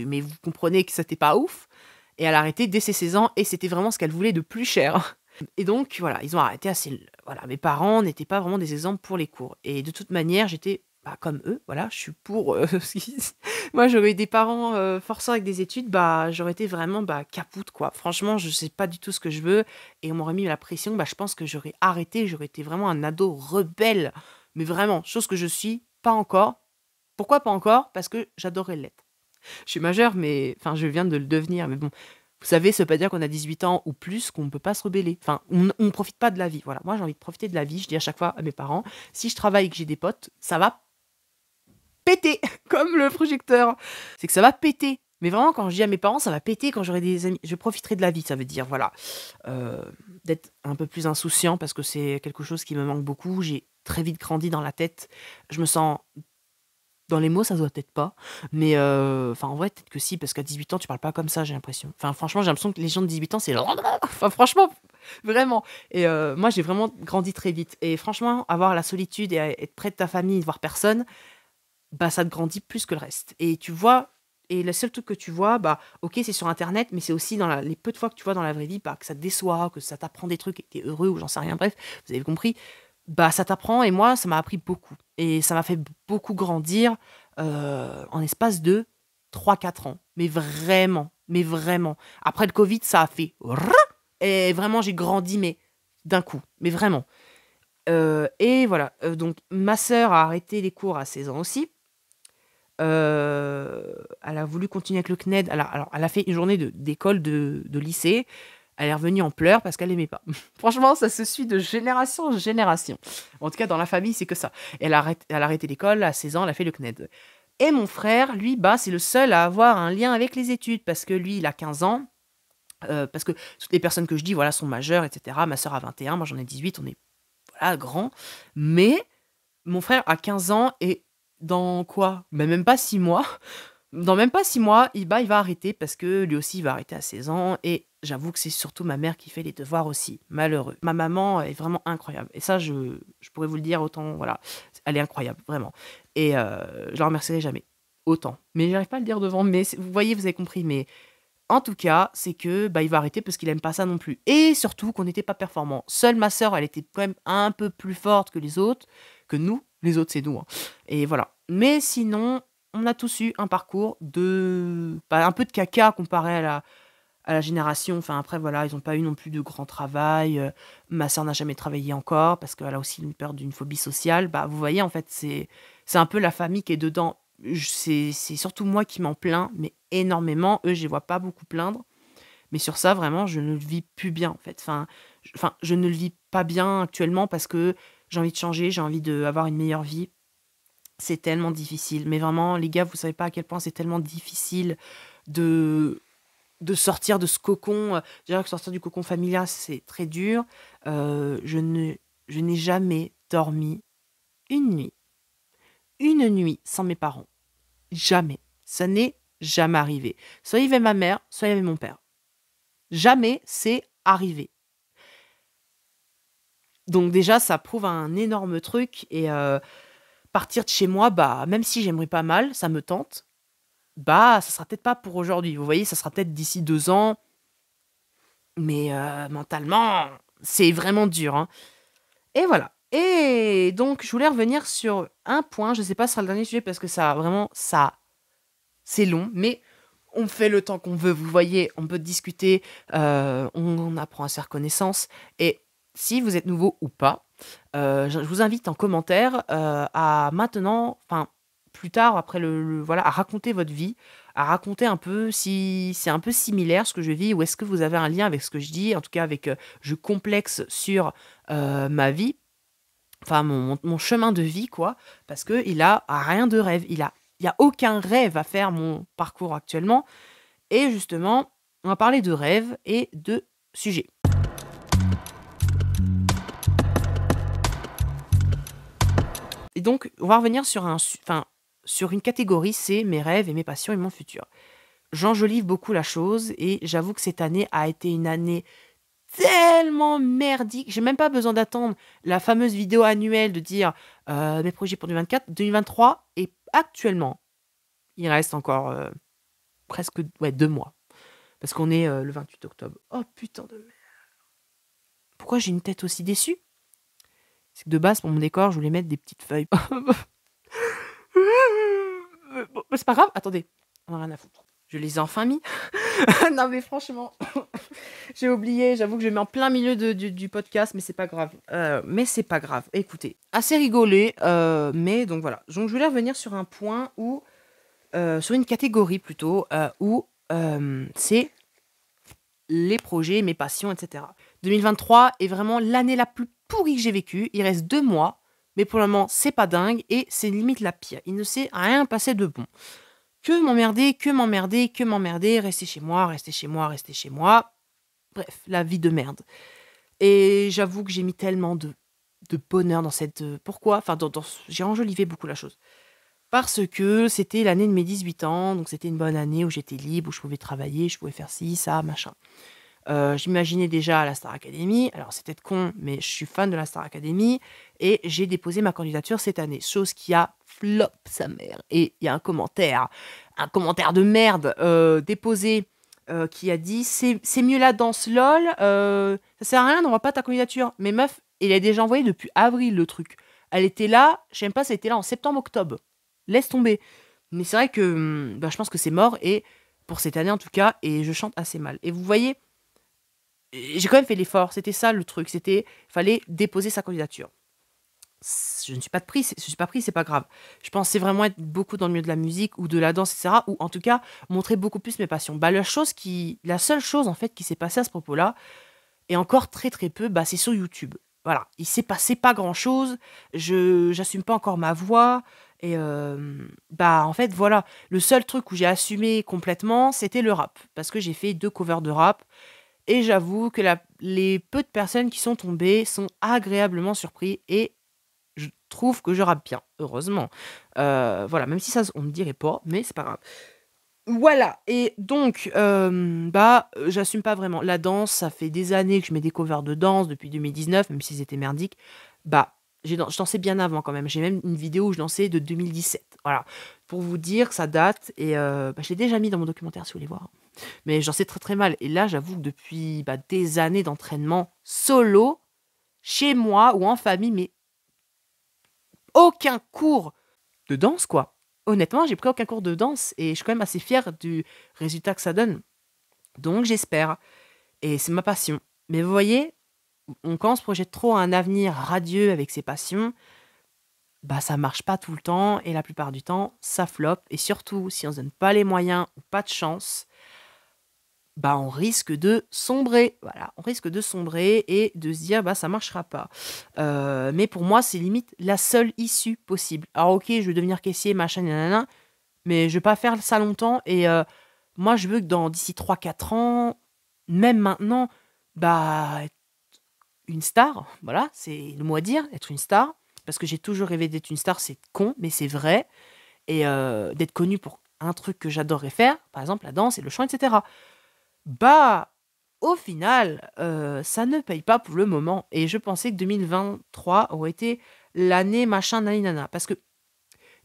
mais vous comprenez que c'était pas ouf. Et elle a arrêté dès ses 16 ans et c'était vraiment ce qu'elle voulait de plus cher. Et donc, voilà, ils ont arrêté assez... Voilà, mes parents n'étaient pas vraiment des exemples pour les cours. Et de toute manière, j'étais comme eux, voilà, je suis pour... Moi, j'aurais eu des parents forçants avec des études, j'aurais été vraiment capoute, quoi. Franchement, je sais pas du tout ce que je veux. Et on m'aurait mis la pression, je pense que j'aurais arrêté, j'aurais été vraiment un ado rebelle. Mais vraiment, chose que je suis pas encore. Pourquoi pas encore? Parce que j'adorais l'être. Je suis majeure, mais... Enfin, je viens de le devenir, mais bon... Vous savez, ça veut pas dire qu'on a 18 ans ou plus qu'on ne peut pas se rebeller. Enfin, on ne profite pas de la vie. Voilà, moi j'ai envie de profiter de la vie. Je dis à chaque fois à mes parents, si je travaille et que j'ai des potes, ça va péter, comme le projecteur. C'est que ça va péter. Mais vraiment, quand je dis à mes parents, ça va péter quand j'aurai des amis. Je profiterai de la vie, ça veut dire, voilà, d'être un peu plus insouciant parce que c'est quelque chose qui me manque beaucoup. J'ai très vite grandi dans la tête. Je me sens... Dans les mots, ça se voit peut-être pas, mais en vrai, peut-être que si, parce qu'à 18 ans, tu parles pas comme ça, j'ai l'impression. Enfin, franchement, j'ai l'impression que les gens de 18 ans, c'est... Enfin, franchement, vraiment. Et moi, j'ai vraiment grandi très vite. Et franchement, avoir la solitude et être près de ta famille, de voir personne, ça te grandit plus que le reste. Et tu vois... Et le seul truc que tu vois, ok, c'est sur Internet, mais c'est aussi dans les peu de fois que tu vois dans la vraie vie, que ça te déçoit, que ça t'apprend des trucs et que t'es heureux ou j'en sais rien, bref, vous avez compris. Ça t'apprend et moi, ça m'a appris beaucoup. Et ça m'a fait beaucoup grandir en espace de 3 4 ans. Mais vraiment, mais vraiment. Après le Covid, ça a fait... Et vraiment, j'ai grandi, mais d'un coup. Mais vraiment. Et voilà. Donc, ma sœur a arrêté les cours à 16 ans aussi. Elle a voulu continuer avec le CNED. Alors, elle a fait une journée d'école, de lycée. Elle est revenue en pleurs parce qu'elle n'aimait pas. Franchement, ça se suit de génération en génération. En tout cas, dans la famille, c'est que ça. Elle a arrêté l'école, à 16 ans, elle a fait le CNED. Et mon frère, lui, c'est le seul à avoir un lien avec les études parce que lui, il a 15 ans. Parce que toutes les personnes que je dis, voilà, sont majeures, etc. Ma sœur a 21, moi j'en ai 18, on est voilà, grands. Mais mon frère a 15 ans et dans quoi? Même pas 6 mois. Dans même pas 6 mois, il va arrêter parce que lui aussi, il va arrêter à 16 ans. Et j'avoue que c'est surtout ma mère qui fait les devoirs aussi. Malheureux. Ma maman est vraiment incroyable. Et ça, je pourrais vous le dire autant, voilà. Elle est incroyable, vraiment. Et je la remercierai jamais. Autant. Mais j'arrive pas à le dire devant. Mais vous voyez, vous avez compris. Mais en tout cas, c'est que il va arrêter parce qu'il aime pas ça non plus. Et surtout qu'on n'était pas performant. Seule ma sœur, elle était quand même un peu plus forte que les autres. Que nous. Les autres, c'est nous. Hein. Et voilà. Mais sinon, on a tous eu un parcours un peu de caca comparé à la génération. Enfin, après, voilà, ils n'ont pas eu non plus de grand travail. Ma sœur n'a jamais travaillé encore parce qu'elle a aussi une peur d'une phobie sociale. Vous voyez, en fait, c'est un peu la famille qui est dedans. C'est surtout moi qui m'en plains, mais énormément. Eux, je les vois pas beaucoup plaindre. Mais sur ça, vraiment, je ne le vis plus bien, en fait. Je ne le vis pas bien actuellement parce que j'ai envie de changer, j'ai envie d'avoir une meilleure vie. C'est tellement difficile. Mais vraiment, les gars, vous savez pas à quel point c'est tellement difficile de sortir de ce cocon. Déjà que sortir du cocon familial, c'est très dur. Je n'ai jamais dormi une nuit. Une nuit sans mes parents. Jamais. Ça n'est jamais arrivé. Soit il y avait ma mère, soit il y avait mon père. Jamais c'est arrivé. Donc déjà, ça prouve un énorme truc et partir de chez moi, bah, même si j'aimerais pas mal, ça me tente, bah, ça sera peut-être pas pour aujourd'hui. Vous voyez, ça sera peut-être d'ici 2 ans, mais mentalement, c'est vraiment dur, hein. Et voilà. Et donc, je voulais revenir sur un point, je sais pas si ce sera le dernier sujet parce que ça, vraiment, ça, c'est long, mais on fait le temps qu'on veut, vous voyez, on peut discuter, on apprend à se faire connaissance. Et si vous êtes nouveau ou pas, je vous invite en commentaire à maintenant, enfin plus tard, après voilà, à raconter votre vie, à raconter un peu si c'est un peu similaire ce que je vis ou est-ce que vous avez un lien avec ce que je dis, en tout cas avec je complexe sur ma vie, enfin mon chemin de vie, quoi, parce qu'il a rien de rêve, il y a aucun rêve à faire mon parcours actuellement. Et justement, on va parler de rêves et de sujets. Et donc, on va revenir sur sur une catégorie, c'est mes rêves et mes passions et mon futur. J'enjolive beaucoup la chose et j'avoue que cette année a été une année tellement merdique. J'ai même pas besoin d'attendre la fameuse vidéo annuelle de dire mes projets pour 2024, 2023 et actuellement, il reste encore presque 2 mois. Parce qu'on est le 28 octobre. Oh putain de merde. Pourquoi j'ai une tête aussi déçue? C'est que de base, pour mon décor, je voulais mettre des petites feuilles. Bon, c'est pas grave, attendez, on a rien à foutre. Je les ai enfin mis. Non mais franchement, j'ai oublié, j'avoue que je mets en plein milieu du podcast, mais c'est pas grave. Écoutez, assez rigolé, mais donc voilà. Donc je voulais revenir sur un point où, sur une catégorie plutôt, où c'est les projets, mes passions, etc. 2023 est vraiment l'année la plus pourrie que j'ai vécue. Il reste 2 mois, mais pour le moment, c'est pas dingue et c'est limite la pire. Il ne s'est rien passé de bon. Que m'emmerder, que m'emmerder, que m'emmerder, rester chez moi, rester chez moi, rester chez moi. Bref, la vie de merde. Et j'avoue que j'ai mis tellement de bonheur dans cette... pourquoi? Enfin, j'ai enjolivé beaucoup la chose. Parce que c'était l'année de mes 18 ans, donc c'était une bonne année où j'étais libre, où je pouvais travailler, je pouvais faire ci, ça, machin. J'imaginais déjà à la Star Academy. Alors, c'est peut-être con, mais je suis fan de la Star Academy. Et j'ai déposé ma candidature cette année. Chose qui a flop sa mère. Et il y a un commentaire de merde déposé qui a dit c'est mieux la danse lol. Ça sert à rien, n'envoie pas ta candidature. Mais meuf, il a déjà envoyé depuis avril le truc. Elle était là, je sais même pas si elle était là en septembre-octobre. Laisse tomber. Mais c'est vrai que je pense que c'est mort. Et pour cette année en tout cas. Et je chante assez mal. Et vous voyez, j'ai quand même fait l'effort, c'était ça le truc, fallait déposer sa candidature. Je ne suis pas pris, c'est pas grave. Je pensais vraiment être beaucoup dans le milieu de la musique ou de la danse, etc. Ou en tout cas, montrer beaucoup plus mes passions. La seule chose en fait qui s'est passée à ce propos-là, et encore très très peu, c'est sur YouTube. Voilà, il s'est passé pas grand-chose, j'assume pas encore ma voix, et en fait voilà, le seul truc où j'ai assumé complètement, c'était le rap. Parce que j'ai fait 2 covers de rap, et j'avoue que les peu de personnes qui sont tombées sont agréablement surpris et je trouve que je rappe bien, heureusement. Voilà, même si ça, on ne dirait pas, mais c'est pas grave. Voilà, et donc, j'assume pas vraiment. La danse, ça fait des années que je mets des covers de danse, depuis 2019, même si c'était merdique. Je dansais bien avant quand même. J'ai même une vidéo où je dansais de 2017. Voilà, pour vous dire que ça date, et je l'ai déjà mis dans mon documentaire si vous voulez voir. Mais j'en sais très très mal. Et là, j'avoue que depuis des années d'entraînement solo, chez moi ou en famille, mais aucun cours de danse, quoi. Honnêtement, j'ai pris aucun cours de danse et je suis quand même assez fière du résultat que ça donne. Donc j'espère. Et c'est ma passion. Mais vous voyez, quand on se projette trop à un avenir radieux avec ses passions, ça marche pas tout le temps et la plupart du temps, ça floppe. Et surtout, si on se donne pas les moyens ou pas de chance, on risque de sombrer. Voilà, on risque de sombrer et de se dire, ça marchera pas. Mais pour moi, c'est limite la seule issue possible. Alors ok, je veux devenir caissier, machin, nanana, mais je vais pas faire ça longtemps. Et moi, je veux que d'ici 3-4 ans, même maintenant, être une star. Voilà, c'est le mot à dire, être une star. Parce que j'ai toujours rêvé d'être une star, c'est con, mais c'est vrai. Et d'être connue pour un truc que j'adorerais faire, par exemple la danse et le chant, etc. au final, ça ne paye pas pour le moment et je pensais que 2023 aurait été l'année machin nani nana. Parce qu'il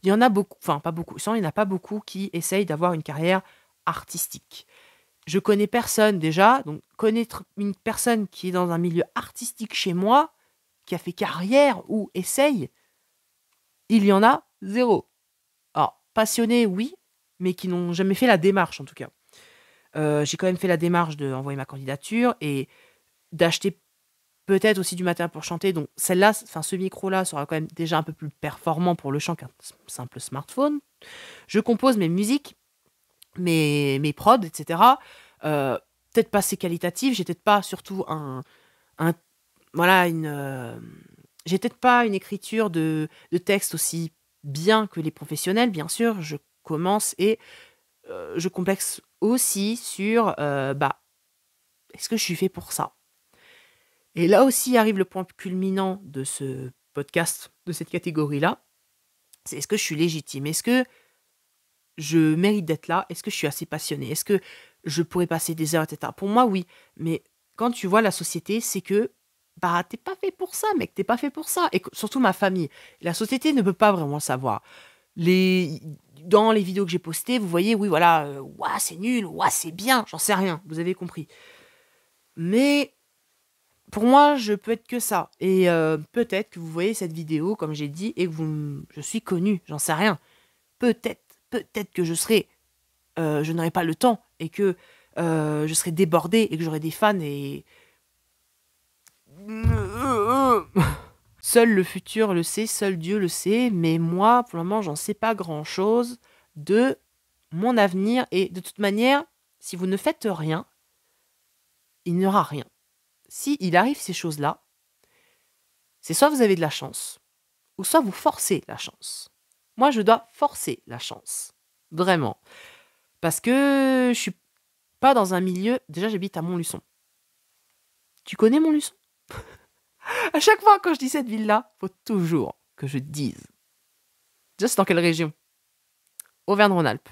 y en a beaucoup, enfin pas beaucoup, il n'y en a pas beaucoup qui essayent d'avoir une carrière artistique. Je connais personne déjà, donc connaître une personne qui est dans un milieu artistique chez moi, qui a fait carrière ou essaye, il y en a zéro. Alors, passionnés, oui, mais qui n'ont jamais fait la démarche en tout cas. J'ai quand même fait la démarche d'envoyer ma candidature et d'acheter peut-être aussi du matériel pour chanter. Donc celle-là, enfin ce micro-là sera quand même déjà un peu plus performant pour le chant qu'un simple smartphone. Je compose mes musiques, mes prods, etc. Peut-être pas assez qualitatif, j'ai peut-être pas surtout un voilà j'ai peut-être pas une écriture de texte aussi bien que les professionnels, bien sûr. Je commence et je complexe aussi sur est-ce que je suis fait pour ça? Et là aussi arrive le point culminant de ce podcast, de cette catégorie-là. C'est est-ce que je suis légitime? Est-ce que je mérite d'être là? Est-ce que je suis assez passionné? Est-ce que je pourrais passer des heures, etc. Pour moi, oui. Mais quand tu vois la société, c'est que t'es pas fait pour ça, mec. T'es pas fait pour ça. Et surtout ma famille. La société ne peut pas vraiment le savoir. Les... Dans les vidéos que j'ai postées, vous voyez, oui, voilà, ouah, c'est nul, ouah, c'est bien, j'en sais rien, vous avez compris. Mais pour moi, je peux être que ça. Et peut-être que vous voyez cette vidéo, comme j'ai dit, et que je suis connu, j'en sais rien. Peut-être que je n'aurai pas le temps et que je serai débordée et que j'aurai des fans et seul le futur le sait, seul Dieu le sait, mais moi, pour le moment, j'en sais pas grand-chose de mon avenir. Et de toute manière, si vous ne faites rien, il n'y aura rien. Si il arrive ces choses-là, c'est soit vous avez de la chance, ou soit vous forcez la chance. Moi, je dois forcer la chance. Vraiment. Parce que je suis pas dans un milieu... Déjà, j'habite à Montluçon. Tu connais Montluçon? À chaque fois, quand je dis cette ville-là, faut toujours que je dise. Déjà, c'est dans quelle région? Auvergne-Rhône-Alpes.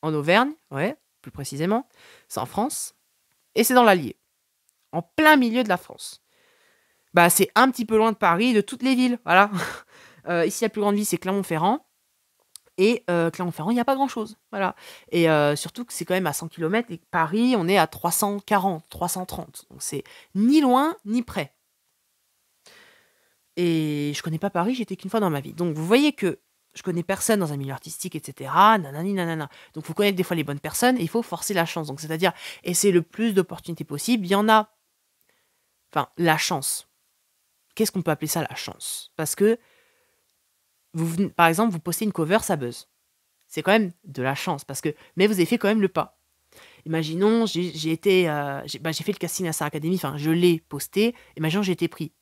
En Auvergne, ouais, plus précisément. C'est en France. Et c'est dans l'Allier. En plein milieu de la France. Bah, c'est un petit peu loin de Paris, de toutes les villes. Voilà. Ici, la plus grande ville, c'est Clermont-Ferrand. Et Clermont-Ferrand, il n'y a pas grand-chose. Voilà. Et surtout que c'est quand même à 100 km. Et Paris, on est à 340, 330. Donc c'est ni loin, ni près. Et je connais pas Paris, j'étais qu'une fois dans ma vie. Donc vous voyez que je connais personne dans un milieu artistique, etc. Nanani, nanana. Donc il faut connaître des fois les bonnes personnes et il faut forcer la chance. Donc c'est-à-dire essayer le plus d'opportunités possible. Il y en a. Enfin, la chance. Qu'est-ce qu'on peut appeler ça, la chance? Parce que, par exemple, vous postez une cover, ça buzz. C'est quand même de la chance. Mais vous avez fait quand même le pas. Imaginons, j'ai fait le casting à Star Academy, enfin, je l'ai posté. Imaginons, j'ai été pris.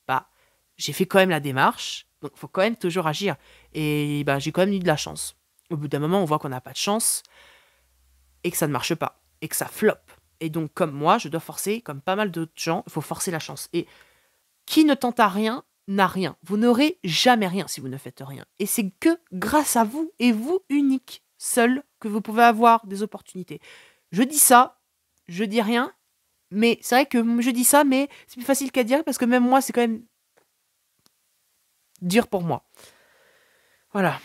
J'ai fait quand même la démarche. Donc, il faut quand même toujours agir. Et j'ai quand même eu de la chance. Au bout d'un moment, on voit qu'on n'a pas de chance et que ça ne marche pas. Et que ça floppe. Et donc, comme moi, je dois forcer, comme pas mal d'autres gens, il faut forcer la chance. Et qui ne tente à rien n'a rien. Vous n'aurez jamais rien si vous ne faites rien. Et c'est que grâce à vous et vous unique, seul, que vous pouvez avoir des opportunités. Je dis ça, je dis rien, mais c'est vrai que je dis ça, mais c'est plus facile qu'à dire parce que même moi, c'est quand même dur pour moi. Voilà.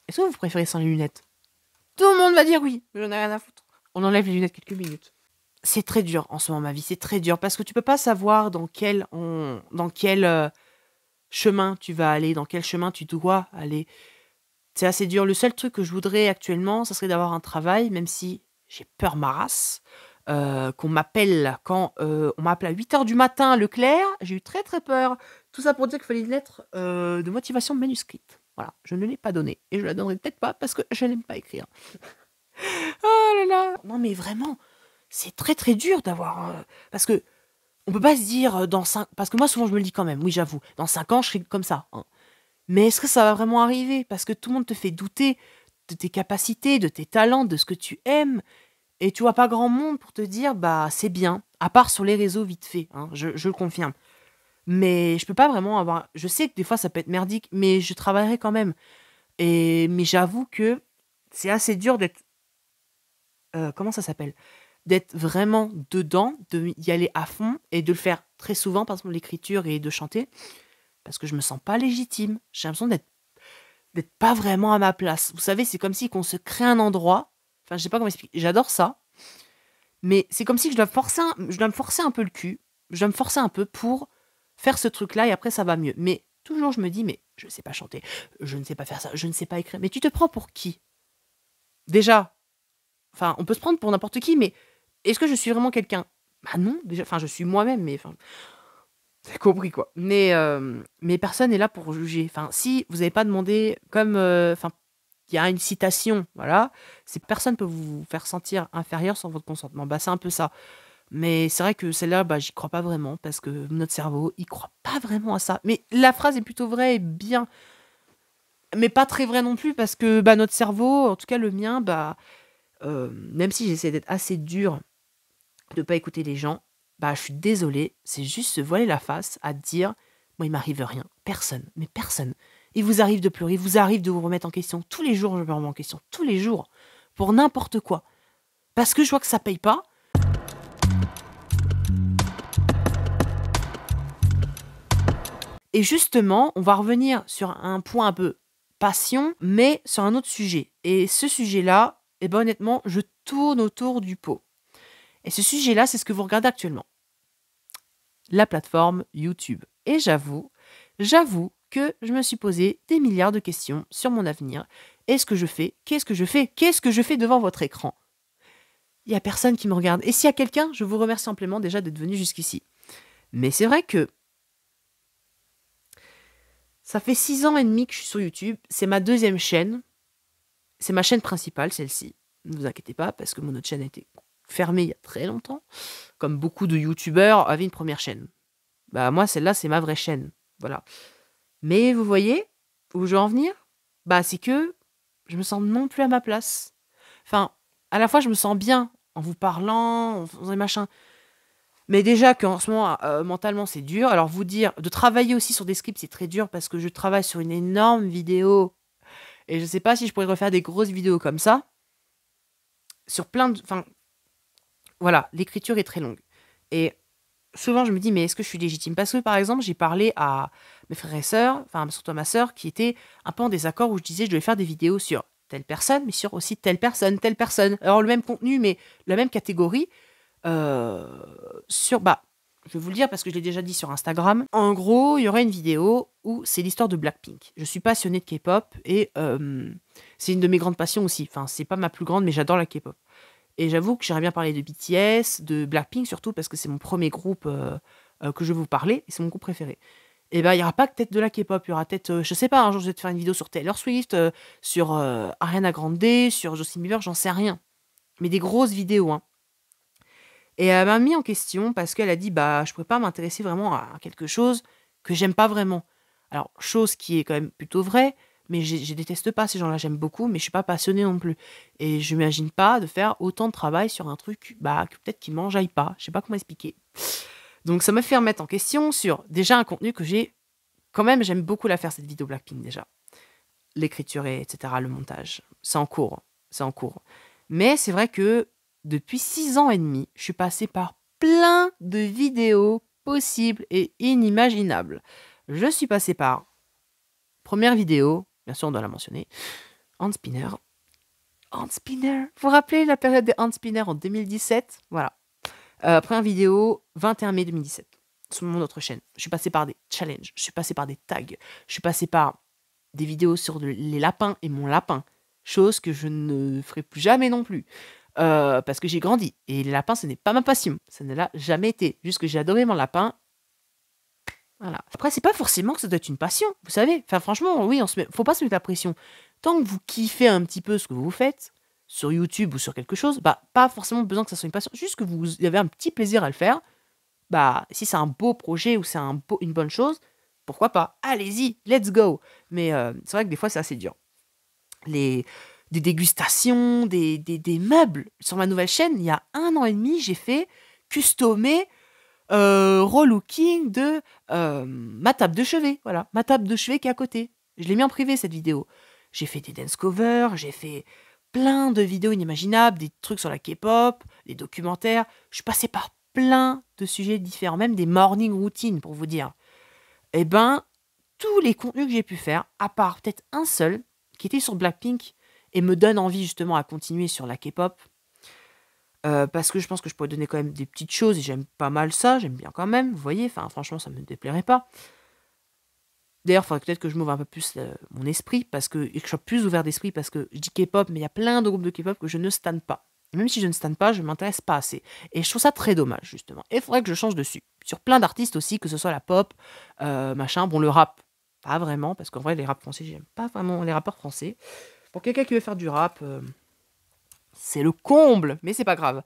Est-ce que vous préférez sans les lunettes? Tout le monde va dire oui, mais j'en ai rien à foutre. On enlève les lunettes quelques minutes. C'est très dur en ce moment, ma vie, c'est très dur parce que tu peux pas savoir dans quel chemin tu vas aller, dans quel chemin tu dois aller. C'est assez dur. Le seul truc que je voudrais actuellement, ça serait d'avoir un travail, même si j'ai peur ma race, qu'on m'appelle quand on m'appelle à 8h du matin, Leclerc, j'ai eu très très peur. Tout ça pour dire qu'il fallait une lettre de motivation manuscrite. Voilà, je ne l'ai pas donnée. Et je la donnerai peut-être pas parce que je n'aime pas écrire. Oh là là. Non mais vraiment, c'est très très dur d'avoir... parce que on peut pas se dire dans 5... Parce que moi souvent je me le dis quand même, oui j'avoue, dans 5 ans je serai comme ça. Hein. Mais est-ce que ça va vraiment arriver? Parce que tout le monde te fait douter de tes capacités, de tes talents, de ce que tu aimes. Et tu vois pas grand monde pour te dire, c'est bien. À part sur les réseaux vite fait, hein, je le confirme. Mais je peux pas vraiment avoir... Je sais que des fois ça peut être merdique, mais je travaillerai quand même. Mais j'avoue que c'est assez dur d'être... comment ça s'appelle? d'être vraiment dedans, d'y aller à fond et de le faire très souvent, par exemple l'écriture et de chanter, parce que je me sens pas légitime. J'ai l'impression d'être pas vraiment à ma place. Vous savez, c'est comme si qu'on se crée un endroit. Enfin, je sais pas comment expliquer. J'adore ça, mais c'est comme si je dois je dois me forcer un peu le cul. Je dois me forcer un peu pour faire ce truc-là et après ça va mieux. Mais toujours, je me dis, mais je ne sais pas chanter, je ne sais pas faire ça, je ne sais pas écrire. Mais tu te prends pour qui? Déjà, enfin, on peut se prendre pour n'importe qui, mais est-ce que je suis vraiment quelqu'un? Bah non, déjà, enfin, je suis moi-même, mais enfin, c'est compris quoi. Mais personne n'est là pour juger. Enfin, si vous n'avez pas demandé, comme, enfin, il y a une citation, voilà, c'est personne peut vous faire sentir inférieur sans votre consentement. Bah, c'est un peu ça. Mais c'est vrai que celle-là, bah, j'y crois pas vraiment parce que notre cerveau, il croit pas vraiment à ça. Mais la phrase est plutôt vraie et bien, mais pas très vraie non plus parce que bah, notre cerveau, en tout cas le mien, bah, même si j'essaie d'être assez dur, de pas écouter les gens, bah, je suis désolée, c'est juste se voiler la face à dire, moi, il m'arrive rien. Personne, mais personne. Il vous arrive de pleurer, il vous arrive de vous remettre en question. Tous les jours, je me remets en question. Tous les jours. Pour n'importe quoi. Parce que je vois que ça paye pas. Et justement, on va revenir sur un point un peu passion, mais sur un autre sujet. Et ce sujet-là, eh ben honnêtement, je tourne autour du pot. Et ce sujet-là, c'est ce que vous regardez actuellement. La plateforme YouTube. Et j'avoue que je me suis posé des milliards de questions sur mon avenir. Est-ce que je fais? Qu'est-ce que je fais? Qu'est-ce que je fais devant votre écran? Il n'y a personne qui me regarde. Et s'il y a quelqu'un, je vous remercie amplement déjà d'être venu jusqu'ici. Mais c'est vrai que ça fait 6 ans et demi que je suis sur YouTube. C'est ma deuxième chaîne. C'est ma chaîne principale, celle-ci. Ne vous inquiétez pas, parce que mon autre chaîne a été fermée il y a très longtemps. Comme beaucoup de YouTubeurs avaient une première chaîne. Bah moi, celle-là, c'est ma vraie chaîne. Voilà. Mais vous voyez où je veux en venir? Bah c'est que je me sens non plus à ma place. Enfin, à la fois, je me sens bien en vous parlant, en faisant des machins. Mais déjà qu'en ce moment, mentalement, c'est dur. Alors vous dire, de travailler aussi sur des scripts, c'est très dur parce que je travaille sur une énorme vidéo. Et je sais pas si je pourrais refaire des grosses vidéos comme ça. Sur plein de... Enfin, voilà, l'écriture est très longue. Et souvent, je me dis, mais est-ce que je suis légitime? Parce que, par exemple, j'ai parlé à mes frères et sœurs, enfin, surtout à ma sœur, qui était un peu en désaccord où je disais, je devais faire des vidéos sur telle personne, mais sur aussi telle personne, telle personne. Alors, le même contenu, mais la même catégorie. euh, bah, je vais vous le dire parce que je l'ai déjà dit sur Instagram. En gros, il y aurait une vidéo où c'est l'histoire de Blackpink. Je suis passionnée de K-pop et c'est une de mes grandes passions aussi. Enfin, c'est pas ma plus grande, mais j'adore la K-pop. Et j'avoue que j'aimerais bien parler de BTS, de Blackpink surtout, parce que c'est mon premier groupe que je vais vous parler, et c'est mon groupe préféré. Et ben, il n'y aura pas que peut-être de la K-pop, il y aura peut-être, je sais pas, un jour je vais te faire une vidéo sur Taylor Swift, sur Ariana Grande, sur Justin Bieber, j'en sais rien. Mais des grosses vidéos, hein. Et elle m'a mis en question parce qu'elle a dit, bah, je pourrais pas m'intéresser vraiment à quelque chose que j'aime pas vraiment. Alors, chose qui est quand même plutôt vraie, mais je déteste pas ces gens-là, j'aime beaucoup, mais je suis pas passionnée non plus. Et je m'imagine pas de faire autant de travail sur un truc, bah, que peut-être qui m'enjaille pas. Je sais pas comment expliquer. Donc, ça m'a fait remettre en question sur déjà un contenu que j'ai, quand même, j'aime beaucoup la faire, cette vidéo Blackpink déjà. L'écriture, etc., le montage. C'est en cours. C'est en cours. Mais c'est vrai que depuis 6 ans et demi, je suis passée par plein de vidéos possibles et inimaginables. Je suis passée par première vidéo, bien sûr on doit la mentionner, Hand Spinner. Hand Spinner, vous vous rappelez la période des Hand Spinner en 2017? Voilà. Première vidéo, 21 mai 2017, sur mon autre chaîne. Je suis passée par des challenges, je suis passée par des tags, je suis passée par des vidéos sur les lapins et mon lapin. Chose que je ne ferai plus jamais non plus. Parce que j'ai grandi. Et les lapins, ce n'est pas ma passion. Ça ne l'a jamais été. Juste que j'ai adoré mon lapin. Voilà. Après, c'est pas forcément que ça doit être une passion. Vous savez. Enfin, franchement, oui, faut pas se mettre la pression. Tant que vous kiffez un petit peu ce que vous faites, sur YouTube ou sur quelque chose, bah, pas forcément besoin que ça soit une passion. Juste que vous avez un petit plaisir à le faire. Bah, si c'est un beau projet ou c'est une bonne chose, pourquoi pas? Allez-y, let's go. Mais c'est vrai que des fois, c'est assez dur. Des dégustations, des meubles. Sur ma nouvelle chaîne, il y a 1 an et demi, j'ai fait customer, relooking de ma table de chevet. Voilà, ma table de chevet qui est à côté. Je l'ai mis en privé, cette vidéo. J'ai fait des dance covers, j'ai fait plein de vidéos inimaginables, des trucs sur la K-pop, des documentaires. Je suis passée par plein de sujets différents, même des morning routines, pour vous dire. Eh ben, tous les contenus que j'ai pu faire, à part peut-être un seul, qui était sur Blackpink, et me donne envie justement à continuer sur la K-pop, parce que je pense que je pourrais donner quand même des petites choses, et j'aime pas mal ça, j'aime bien quand même, vous voyez, enfin franchement ça me déplairait pas. D'ailleurs, il faudrait peut-être que je m'ouvre un peu plus mon esprit, et que je sois plus ouvert d'esprit, parce que je dis K-pop, mais il y a plein de groupes de K-pop que je ne stan pas. Et même si je ne stan pas, je ne m'intéresse pas assez. Et je trouve ça très dommage, justement. Et il faudrait que je change dessus. Sur plein d'artistes aussi, que ce soit la pop, machin. Bon, le rap, pas vraiment, parce qu'en vrai, les rap français, j'aime pas vraiment les rappeurs français. Pour quelqu'un qui veut faire du rap, c'est le comble, mais c'est pas grave.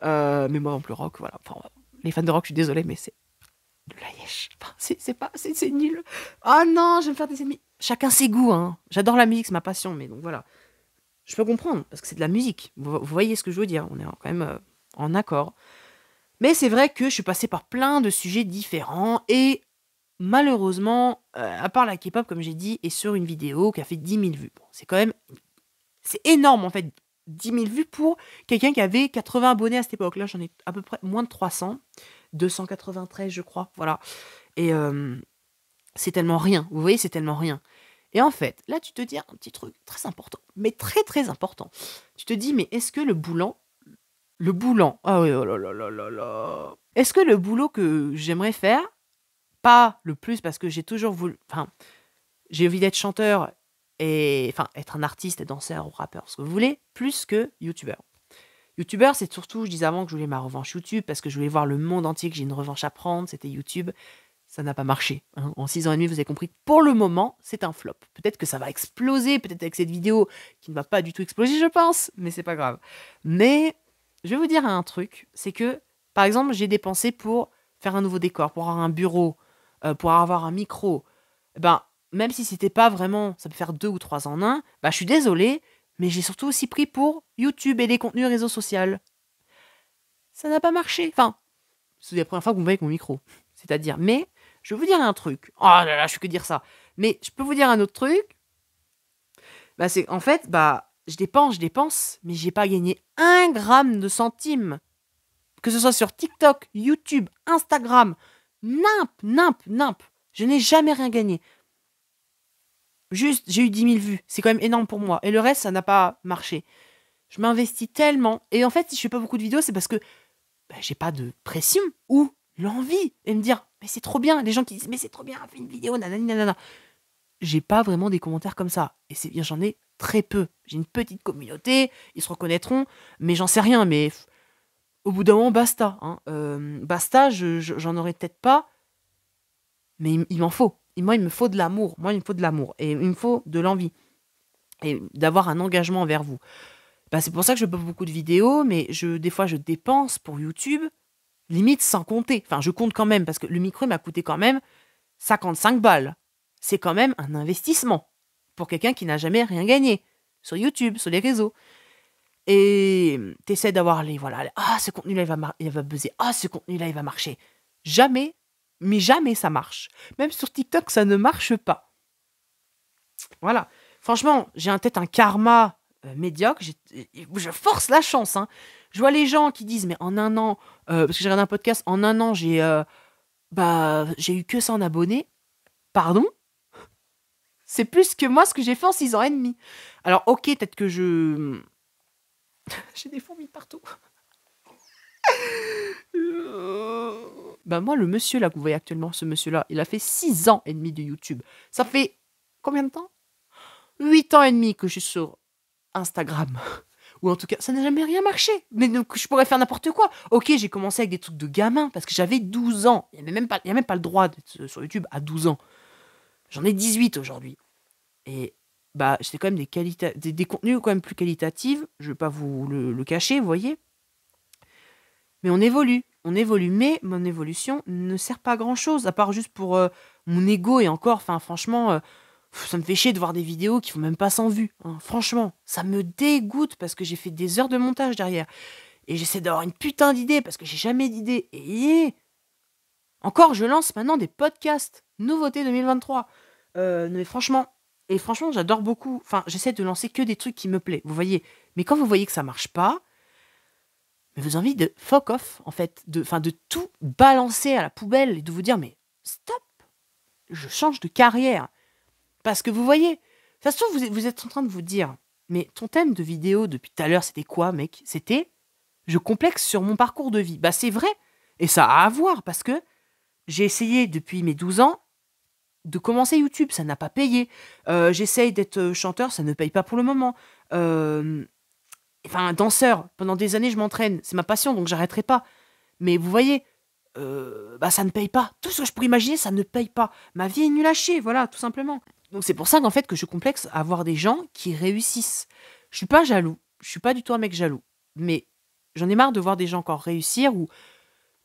Mais moi, non plus rock, voilà. Enfin, les fans de rock, je suis désolée, mais c'est de la yesh. Enfin, c'est nul. Ah non, je vais me faire des ennemis. Chacun ses goûts, hein. J'adore la musique, c'est ma passion, mais donc voilà. Je peux comprendre, parce que c'est de la musique. Vous voyez ce que je veux dire. On est quand même en accord. Mais c'est vrai que je suis passée par plein de sujets différents, et malheureusement, à part la K-pop, comme j'ai dit, et sur une vidéo qui a fait 10 000 vues. Bon, c'est quand même... C'est énorme, en fait, 10 000 vues pour quelqu'un qui avait 80 abonnés à cette époque. Là, j'en ai à peu près moins de 300. 293, je crois, voilà. Et c'est tellement rien, vous voyez, c'est tellement rien. Et en fait, là, tu te dis un petit truc très important, mais très très important. Tu te dis, mais est-ce que le boulant, ah oui, oh là là là là là, est-ce que le boulot que j'aimerais faire, pas le plus parce que j'ai toujours voulu, enfin, j'ai envie d'être chanteur et, enfin, être un artiste, danseur ou rappeur, ce que vous voulez, plus que youtubeur. Youtubeur, c'est surtout, je disais avant que je voulais ma revanche YouTube, parce que je voulais voir le monde entier, que j'ai une revanche à prendre, c'était YouTube. Ça n'a pas marché, hein. En 6 ans et demi, vous avez compris, pour le moment, c'est un flop. Peut-être que ça va exploser, peut-être avec cette vidéo qui ne va pas du tout exploser, je pense, mais c'est pas grave. Mais je vais vous dire un truc, c'est que, par exemple, j'ai dépensé pour faire un nouveau décor, pour avoir un bureau, pour avoir un micro. Ben, même si c'était pas vraiment, ça peut faire 2 ou 3 en un, bah, je suis désolée, mais j'ai surtout aussi pris pour YouTube et les contenus réseaux sociaux. Ça n'a pas marché. Enfin, c'est la première fois que vous me voyez avec mon micro. C'est-à-dire, mais je vais vous dire un truc. Oh là là, je fais que dire ça. Mais je peux vous dire un autre truc. Bah, c'est en fait, bah, je dépense, mais j'ai pas gagné 1 gramme de centime. Que ce soit sur TikTok, YouTube, Instagram, nimp. Je n'ai jamais rien gagné. Juste, j'ai eu 10 000 vues. C'est quand même énorme pour moi. Et le reste, ça n'a pas marché. Je m'investis tellement. Et en fait, si je fais pas beaucoup de vidéos, c'est parce que bah, j'ai pas de pression ou l'envie. Et me dire, mais c'est trop bien. Les gens qui disent, mais c'est trop bien, fais une vidéo, nanani, nanana. J'ai pas vraiment des commentaires comme ça. Et c'est bien, j'en ai très peu. J'ai une petite communauté, ils se reconnaîtront, mais j'en sais rien. Mais au bout d'un moment, basta. Hein. Basta, j'en aurais peut-être pas, mais il m'en faut. Moi, il me faut de l'amour. Moi, il me faut de l'amour. Et il me faut de l'envie. Et d'avoir un engagement envers vous. Bah, c'est pour ça que je fais pas beaucoup de vidéos, mais des fois, je dépense pour YouTube, limite sans compter. Enfin, je compte quand même, parce que le micro m'a coûté quand même 55 balles. C'est quand même un investissement pour quelqu'un qui n'a jamais rien gagné sur YouTube, sur les réseaux. Et t'essaies d'avoir ah, ce contenu-là, il va buzzer. Ah, ce contenu-là, il va marcher. Jamais, mais jamais ça marche. Même sur TikTok, ça ne marche pas. Voilà. Franchement, j'ai peut-être un karma médiocre. Je force la chance. Hein. Je vois les gens qui disent, mais en un an, parce que j'ai regardé un podcast, en un an, j'ai eu que 100 abonnés. Pardon? C'est plus que moi ce que j'ai fait en 6 ans et demi. Alors, ok, peut-être que je... j'ai des fourmis partout. Moi, le monsieur là que vous voyez actuellement, ce monsieur-là, il a fait 6 ans et demi de YouTube. Ça fait combien de temps? 8 ans et demi que je suis sur Instagram. Ou en tout cas, ça n'a jamais rien marché. Mais donc, je pourrais faire n'importe quoi. Ok, j'ai commencé avec des trucs de gamin parce que j'avais 12 ans. Il n'y a même pas le droit d'être sur YouTube à 12 ans. J'en ai 18 aujourd'hui. Et c'était quand même des contenus quand même plus qualitatifs. Je ne vais pas vous le cacher, vous voyez. Mais on évolue. Mais mon évolution ne sert pas à grand-chose, à part juste pour mon ego. Et encore, franchement, ça me fait chier de voir des vidéos qui font même pas 100 vues. Hein. Franchement, ça me dégoûte parce que j'ai fait des heures de montage derrière. Et j'essaie d'avoir une putain d'idée parce que j'ai jamais d'idée. Et encore, je lance maintenant des podcasts. Nouveauté 2023. Mais franchement, Et franchement, j'adore beaucoup. Enfin, j'essaie de lancer que des trucs qui me plaisent, vous voyez. Mais quand vous voyez que ça marche pas, mais vous avez envie de fuck off, en fait. De tout balancer à la poubelle et de vous dire, mais stop, je change de carrière. Parce que vous voyez, ça se trouve, vous êtes en train de vous dire, mais ton thème de vidéo depuis tout à l'heure, c'était quoi, mec? C'était, je complexe sur mon parcours de vie. Bah, c'est vrai. Et ça a à voir, parce que j'ai essayé depuis mes 12 ans de commencer YouTube, ça n'a pas payé. J'essaye d'être chanteur, ça ne paye pas pour le moment. Enfin, danseur, pendant des années, je m'entraîne. C'est ma passion, donc j'arrêterai pas. Mais vous voyez, bah, ça ne paye pas. Tout ce que je pourrais imaginer, ça ne paye pas. Ma vie est nulle à chier, voilà, tout simplement. Donc c'est pour ça qu'en fait, que je complexe à voir des gens qui réussissent. Je suis pas jaloux. Je suis pas du tout un mec jaloux. Mais j'en ai marre de voir des gens encore réussir où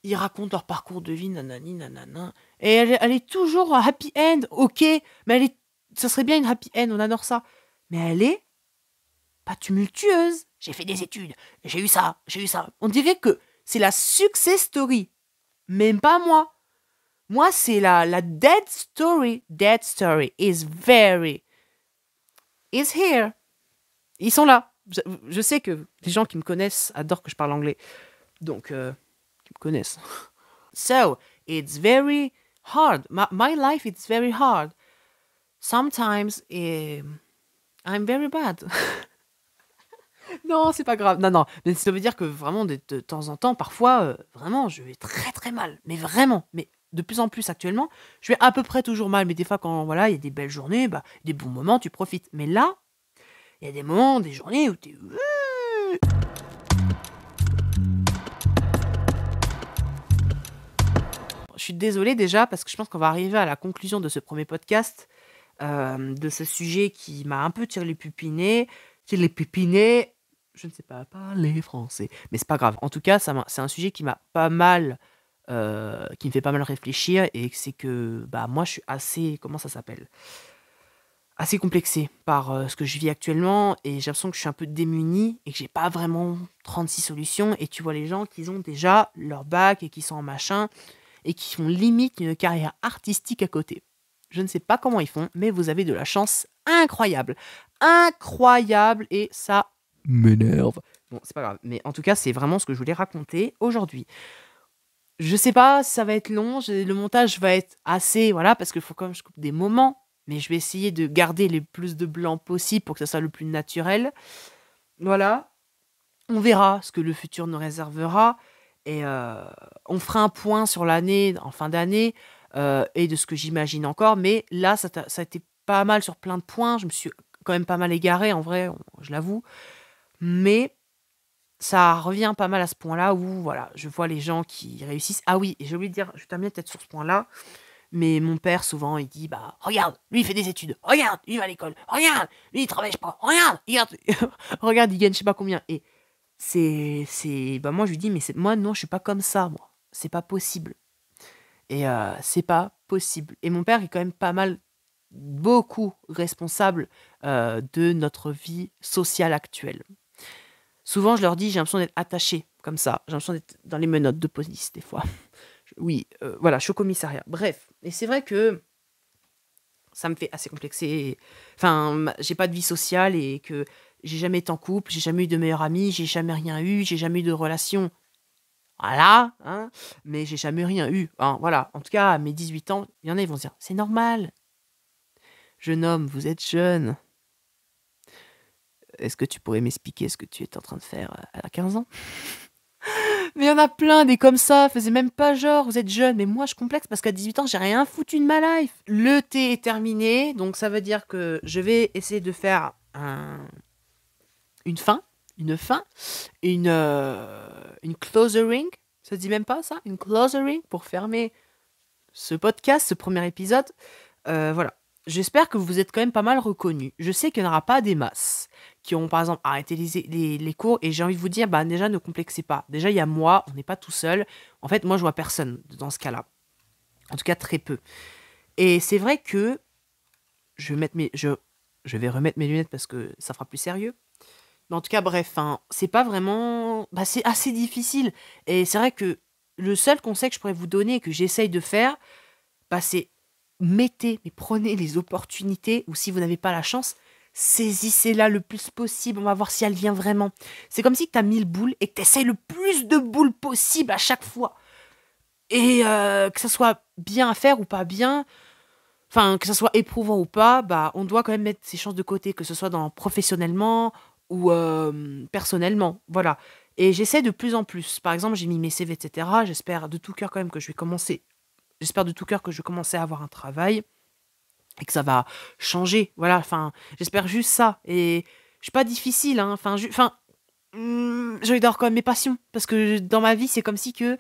ils racontent leur parcours de vie, nanani, nanana. Et elle est toujours un happy end, ok. Mais ça serait bien une happy end, on adore ça. Mais elle est pas tumultueuse. J'ai fait des études, j'ai eu ça, j'ai eu ça. On dirait que c'est la success story. Même pas moi. Moi, c'est la dead story. Dead story is very... is here. Ils sont là. Je sais que les gens qui me connaissent adorent que je parle anglais. Donc, qui me connaissent. So, it's very hard. My life, it's very hard. Sometimes, I'm very bad. Non, c'est pas grave. Non, non. Mais ça veut dire que vraiment, de temps en temps, parfois, vraiment, je vais très très mal. Mais vraiment. Mais de plus en plus actuellement, je vais à peu près toujours mal. Mais des fois, quand voilà, il y a des belles journées, bah, des bons moments, tu profites. Mais là, il y a des moments, des journées où t'es... Je suis désolée déjà parce que je pense qu'on va arriver à la conclusion de ce premier podcast, de ce sujet qui m'a un peu tiré les pupinets. Tiré les pupinets, je ne sais pas parler français, mais c'est pas grave. En tout cas, c'est un sujet qui m'a pas mal, qui me fait pas mal réfléchir et c'est que bah moi je suis assez, comment ça s'appelle, assez complexé par ce que je vis actuellement et j'ai l'impression que je suis un peu démunie et que j'ai pas vraiment 36 solutions. Et tu vois les gens qui ont déjà leur bac et qui sont en machin et qui font limite une carrière artistique à côté. Je ne sais pas comment ils font, mais vous avez de la chance incroyable. Incroyable, et ça m'énerve. Bon, c'est pas grave, mais en tout cas, c'est vraiment ce que je voulais raconter aujourd'hui. Je sais pas si ça va être long, le montage va être assez, voilà, parce qu'il faut quand même que je coupe des moments, mais je vais essayer de garder le plus de blanc possible pour que ça soit le plus naturel. Voilà, on verra ce que le futur nous réservera. Et on fera un point sur l'année, en fin d'année, et de ce que j'imagine encore. Mais là, ça a été pas mal sur plein de points. Je me suis quand même pas mal égarée, en vrai, je l'avoue. Mais ça revient pas mal à ce point-là où, voilà, je vois les gens qui réussissent. Ah oui, et j'ai oublié de dire, je termine peut-être sur ce point-là. Mais mon père, souvent, il dit, bah, regarde, lui, il fait des études. Regarde, lui, il va à l'école. Regarde, lui, il travaille, je sais pas. Regarde, regarde, il gagne, je sais pas combien. Et bah moi, je lui dis, mais moi, non, je suis pas comme ça, moi. C'est pas possible. Et c'est pas possible. Et mon père est quand même pas mal, beaucoup responsable de notre vie sociale actuelle. Souvent, je leur dis, j'ai l'impression d'être attachée, comme ça. J'ai l'impression d'être dans les menottes de police, des fois. Oui, voilà, je suis au commissariat. Bref, et c'est vrai que ça me fait assez complexer. Enfin, j'ai pas de vie sociale et que j'ai jamais été en couple, j'ai jamais eu de meilleur ami, j'ai jamais rien eu, j'ai jamais eu de relation. Voilà, hein, mais j'ai jamais rien eu. Hein, voilà, en tout cas, à mes 18 ans, il y en a, ils vont se dire, c'est normal. Jeune homme, vous êtes jeune. Est-ce que tu pourrais m'expliquer ce que tu es en train de faire à 15 ans? Mais il y en a plein des comme ça, faisait même pas genre, vous êtes jeune, mais moi je complexe parce qu'à 18 ans, j'ai rien foutu de ma life. Le thé est terminé, donc ça veut dire que je vais essayer de faire une fin, une closering, ça se dit même pas ça? Une closering pour fermer ce podcast, ce premier épisode. Voilà. J'espère que vous êtes quand même pas mal reconnus. Je sais qu'il n'y en aura pas des masses qui ont par exemple arrêté les cours et j'ai envie de vous dire, bah déjà ne complexez pas. Déjà il y a moi, on n'est pas tout seul. En fait moi je vois personne dans ce cas-là. En tout cas très peu. Et c'est vrai que je vais remettre mes lunettes parce que ça fera plus sérieux. Mais en tout cas bref, hein, c'est pas vraiment... Bah, c'est assez difficile. Et c'est vrai que le seul conseil que je pourrais vous donner et que j'essaye de faire, bah, c'est prenez les opportunités, ou si vous n'avez pas la chance, saisissez-la le plus possible, on va voir si elle vient vraiment. C'est comme si tu as 1000 boules et que tu essayes le plus de boules possible à chaque fois. Et que ça soit bien à faire ou pas bien, enfin, que ça soit éprouvant ou pas, bah, on doit quand même mettre ses chances de côté, que ce soit professionnellement ou personnellement. Voilà. Et j'essaie de plus en plus. Par exemple, j'ai mis mes CV, etc. J'espère de tout cœur quand même que je vais commencer. J'espère de tout cœur que je vais commencer à avoir un travail et que ça va changer. Voilà. Enfin, j'espère juste ça. Et je suis pas difficile, hein. Enfin, je vais avoir quand même mes passions. Parce que dans ma vie, c'est comme si que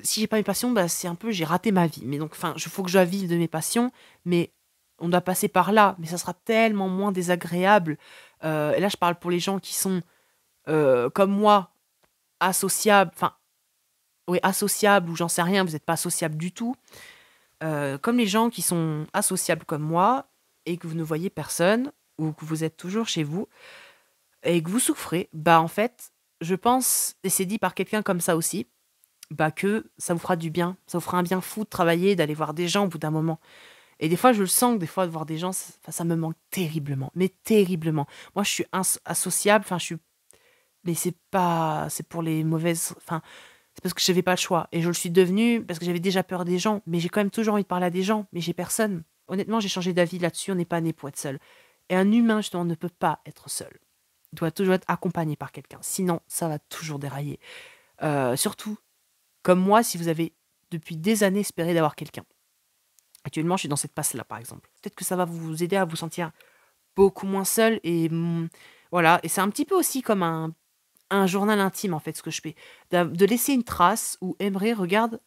si j'ai pas mes passions, bah, c'est un peu j'ai raté ma vie. Mais donc, enfin, il faut que je dois vivre de mes passions, mais on doit passer par là. Mais ça sera tellement moins désagréable. Et là, je parle pour les gens qui sont comme moi, associables, enfin, oui, associables ou j'en sais rien, vous n'êtes pas associables du tout. Comme les gens qui sont associables comme moi et que vous ne voyez personne ou que vous êtes toujours chez vous et que vous souffrez, bah en fait, je pense, et c'est dit par quelqu'un comme ça aussi, bah que ça vous fera du bien, ça vous fera un bien fou de travailler, d'aller voir des gens au bout d'un moment. Et des fois, je le sens que des fois, de voir des gens, ça me manque terriblement, mais terriblement. Moi, je suis associable, enfin, mais c'est pour les mauvaises, enfin, c'est parce que je n'avais pas le choix. Et je le suis devenue parce que j'avais déjà peur des gens, mais j'ai quand même toujours envie de parler à des gens, mais j'ai personne. Honnêtement, j'ai changé d'avis là-dessus, on n'est pas né pour être seul. Et un humain, justement, ne peut pas être seul. Il doit toujours être accompagné par quelqu'un, sinon, ça va toujours dérailler. Surtout, comme moi, si vous avez depuis des années espéré d'avoir quelqu'un. Actuellement, je suis dans cette passe-là, par exemple. Peut-être que ça va vous aider à vous sentir beaucoup moins seul. Et voilà. Et c'est un petit peu aussi comme un journal intime, en fait, ce que je fais. De laisser une trace où aimerait, regarde,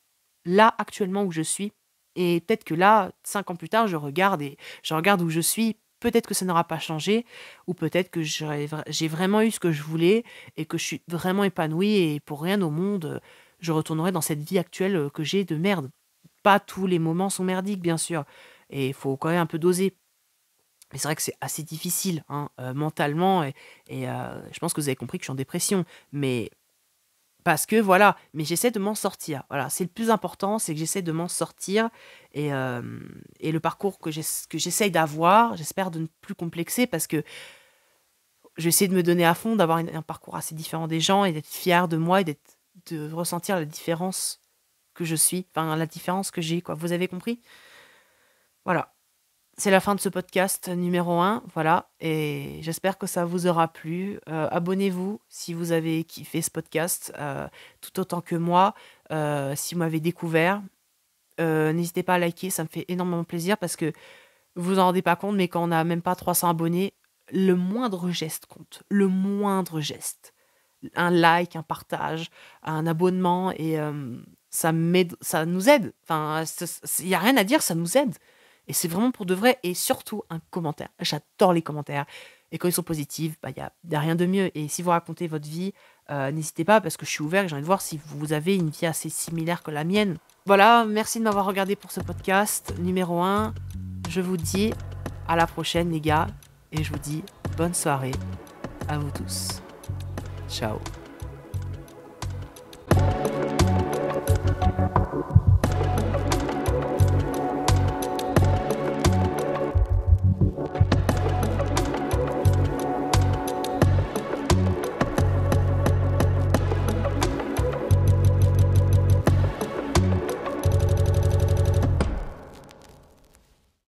là, actuellement, où je suis. Et peut-être que là, 5 ans plus tard, je regarde où je suis. Peut-être que ça n'aura pas changé, ou peut-être que j'ai vraiment eu ce que je voulais et que je suis vraiment épanouie et pour rien au monde, je retournerai dans cette vie actuelle que j'ai de merde. Pas tous les moments sont merdiques, bien sûr, et il faut quand même un peu doser. Mais c'est vrai que c'est assez difficile, hein, mentalement, et je pense que vous avez compris que je suis en dépression. Mais parce que voilà, mais j'essaie de m'en sortir. Voilà, c'est le plus important, c'est que j'essaie de m'en sortir. Et le parcours que j'essaye d'avoir, j'espère de ne plus complexer parce que j'essaie de me donner à fond, d'avoir un parcours assez différent des gens et d'être fière de moi et de ressentir la différence que je suis, enfin la différence que j'ai, quoi. Vous avez compris? Voilà. C'est la fin de ce podcast numéro 1, voilà, et j'espère que ça vous aura plu. Abonnez-vous si vous avez kiffé ce podcast, tout autant que moi, si vous m'avez découvert. N'hésitez pas à liker, ça me fait énormément plaisir parce que vous vous en rendez pas compte, mais quand on n'a même pas 300 abonnés, le moindre geste compte, le moindre geste. Un like, un partage, un abonnement, et ça m'aide, ça nous aide. Enfin, il n'y a rien à dire, ça nous aide. Et c'est vraiment pour de vrai. Et surtout, un commentaire. J'adore les commentaires. Et quand ils sont positifs, bah, y a rien de mieux. Et si vous racontez votre vie, n'hésitez pas parce que je suis ouvert et j'ai envie de voir si vous avez une vie assez similaire que la mienne. Voilà, merci de m'avoir regardé pour ce podcast numéro 1. Je vous dis à la prochaine, les gars. Et je vous dis bonne soirée à vous tous. Ciao.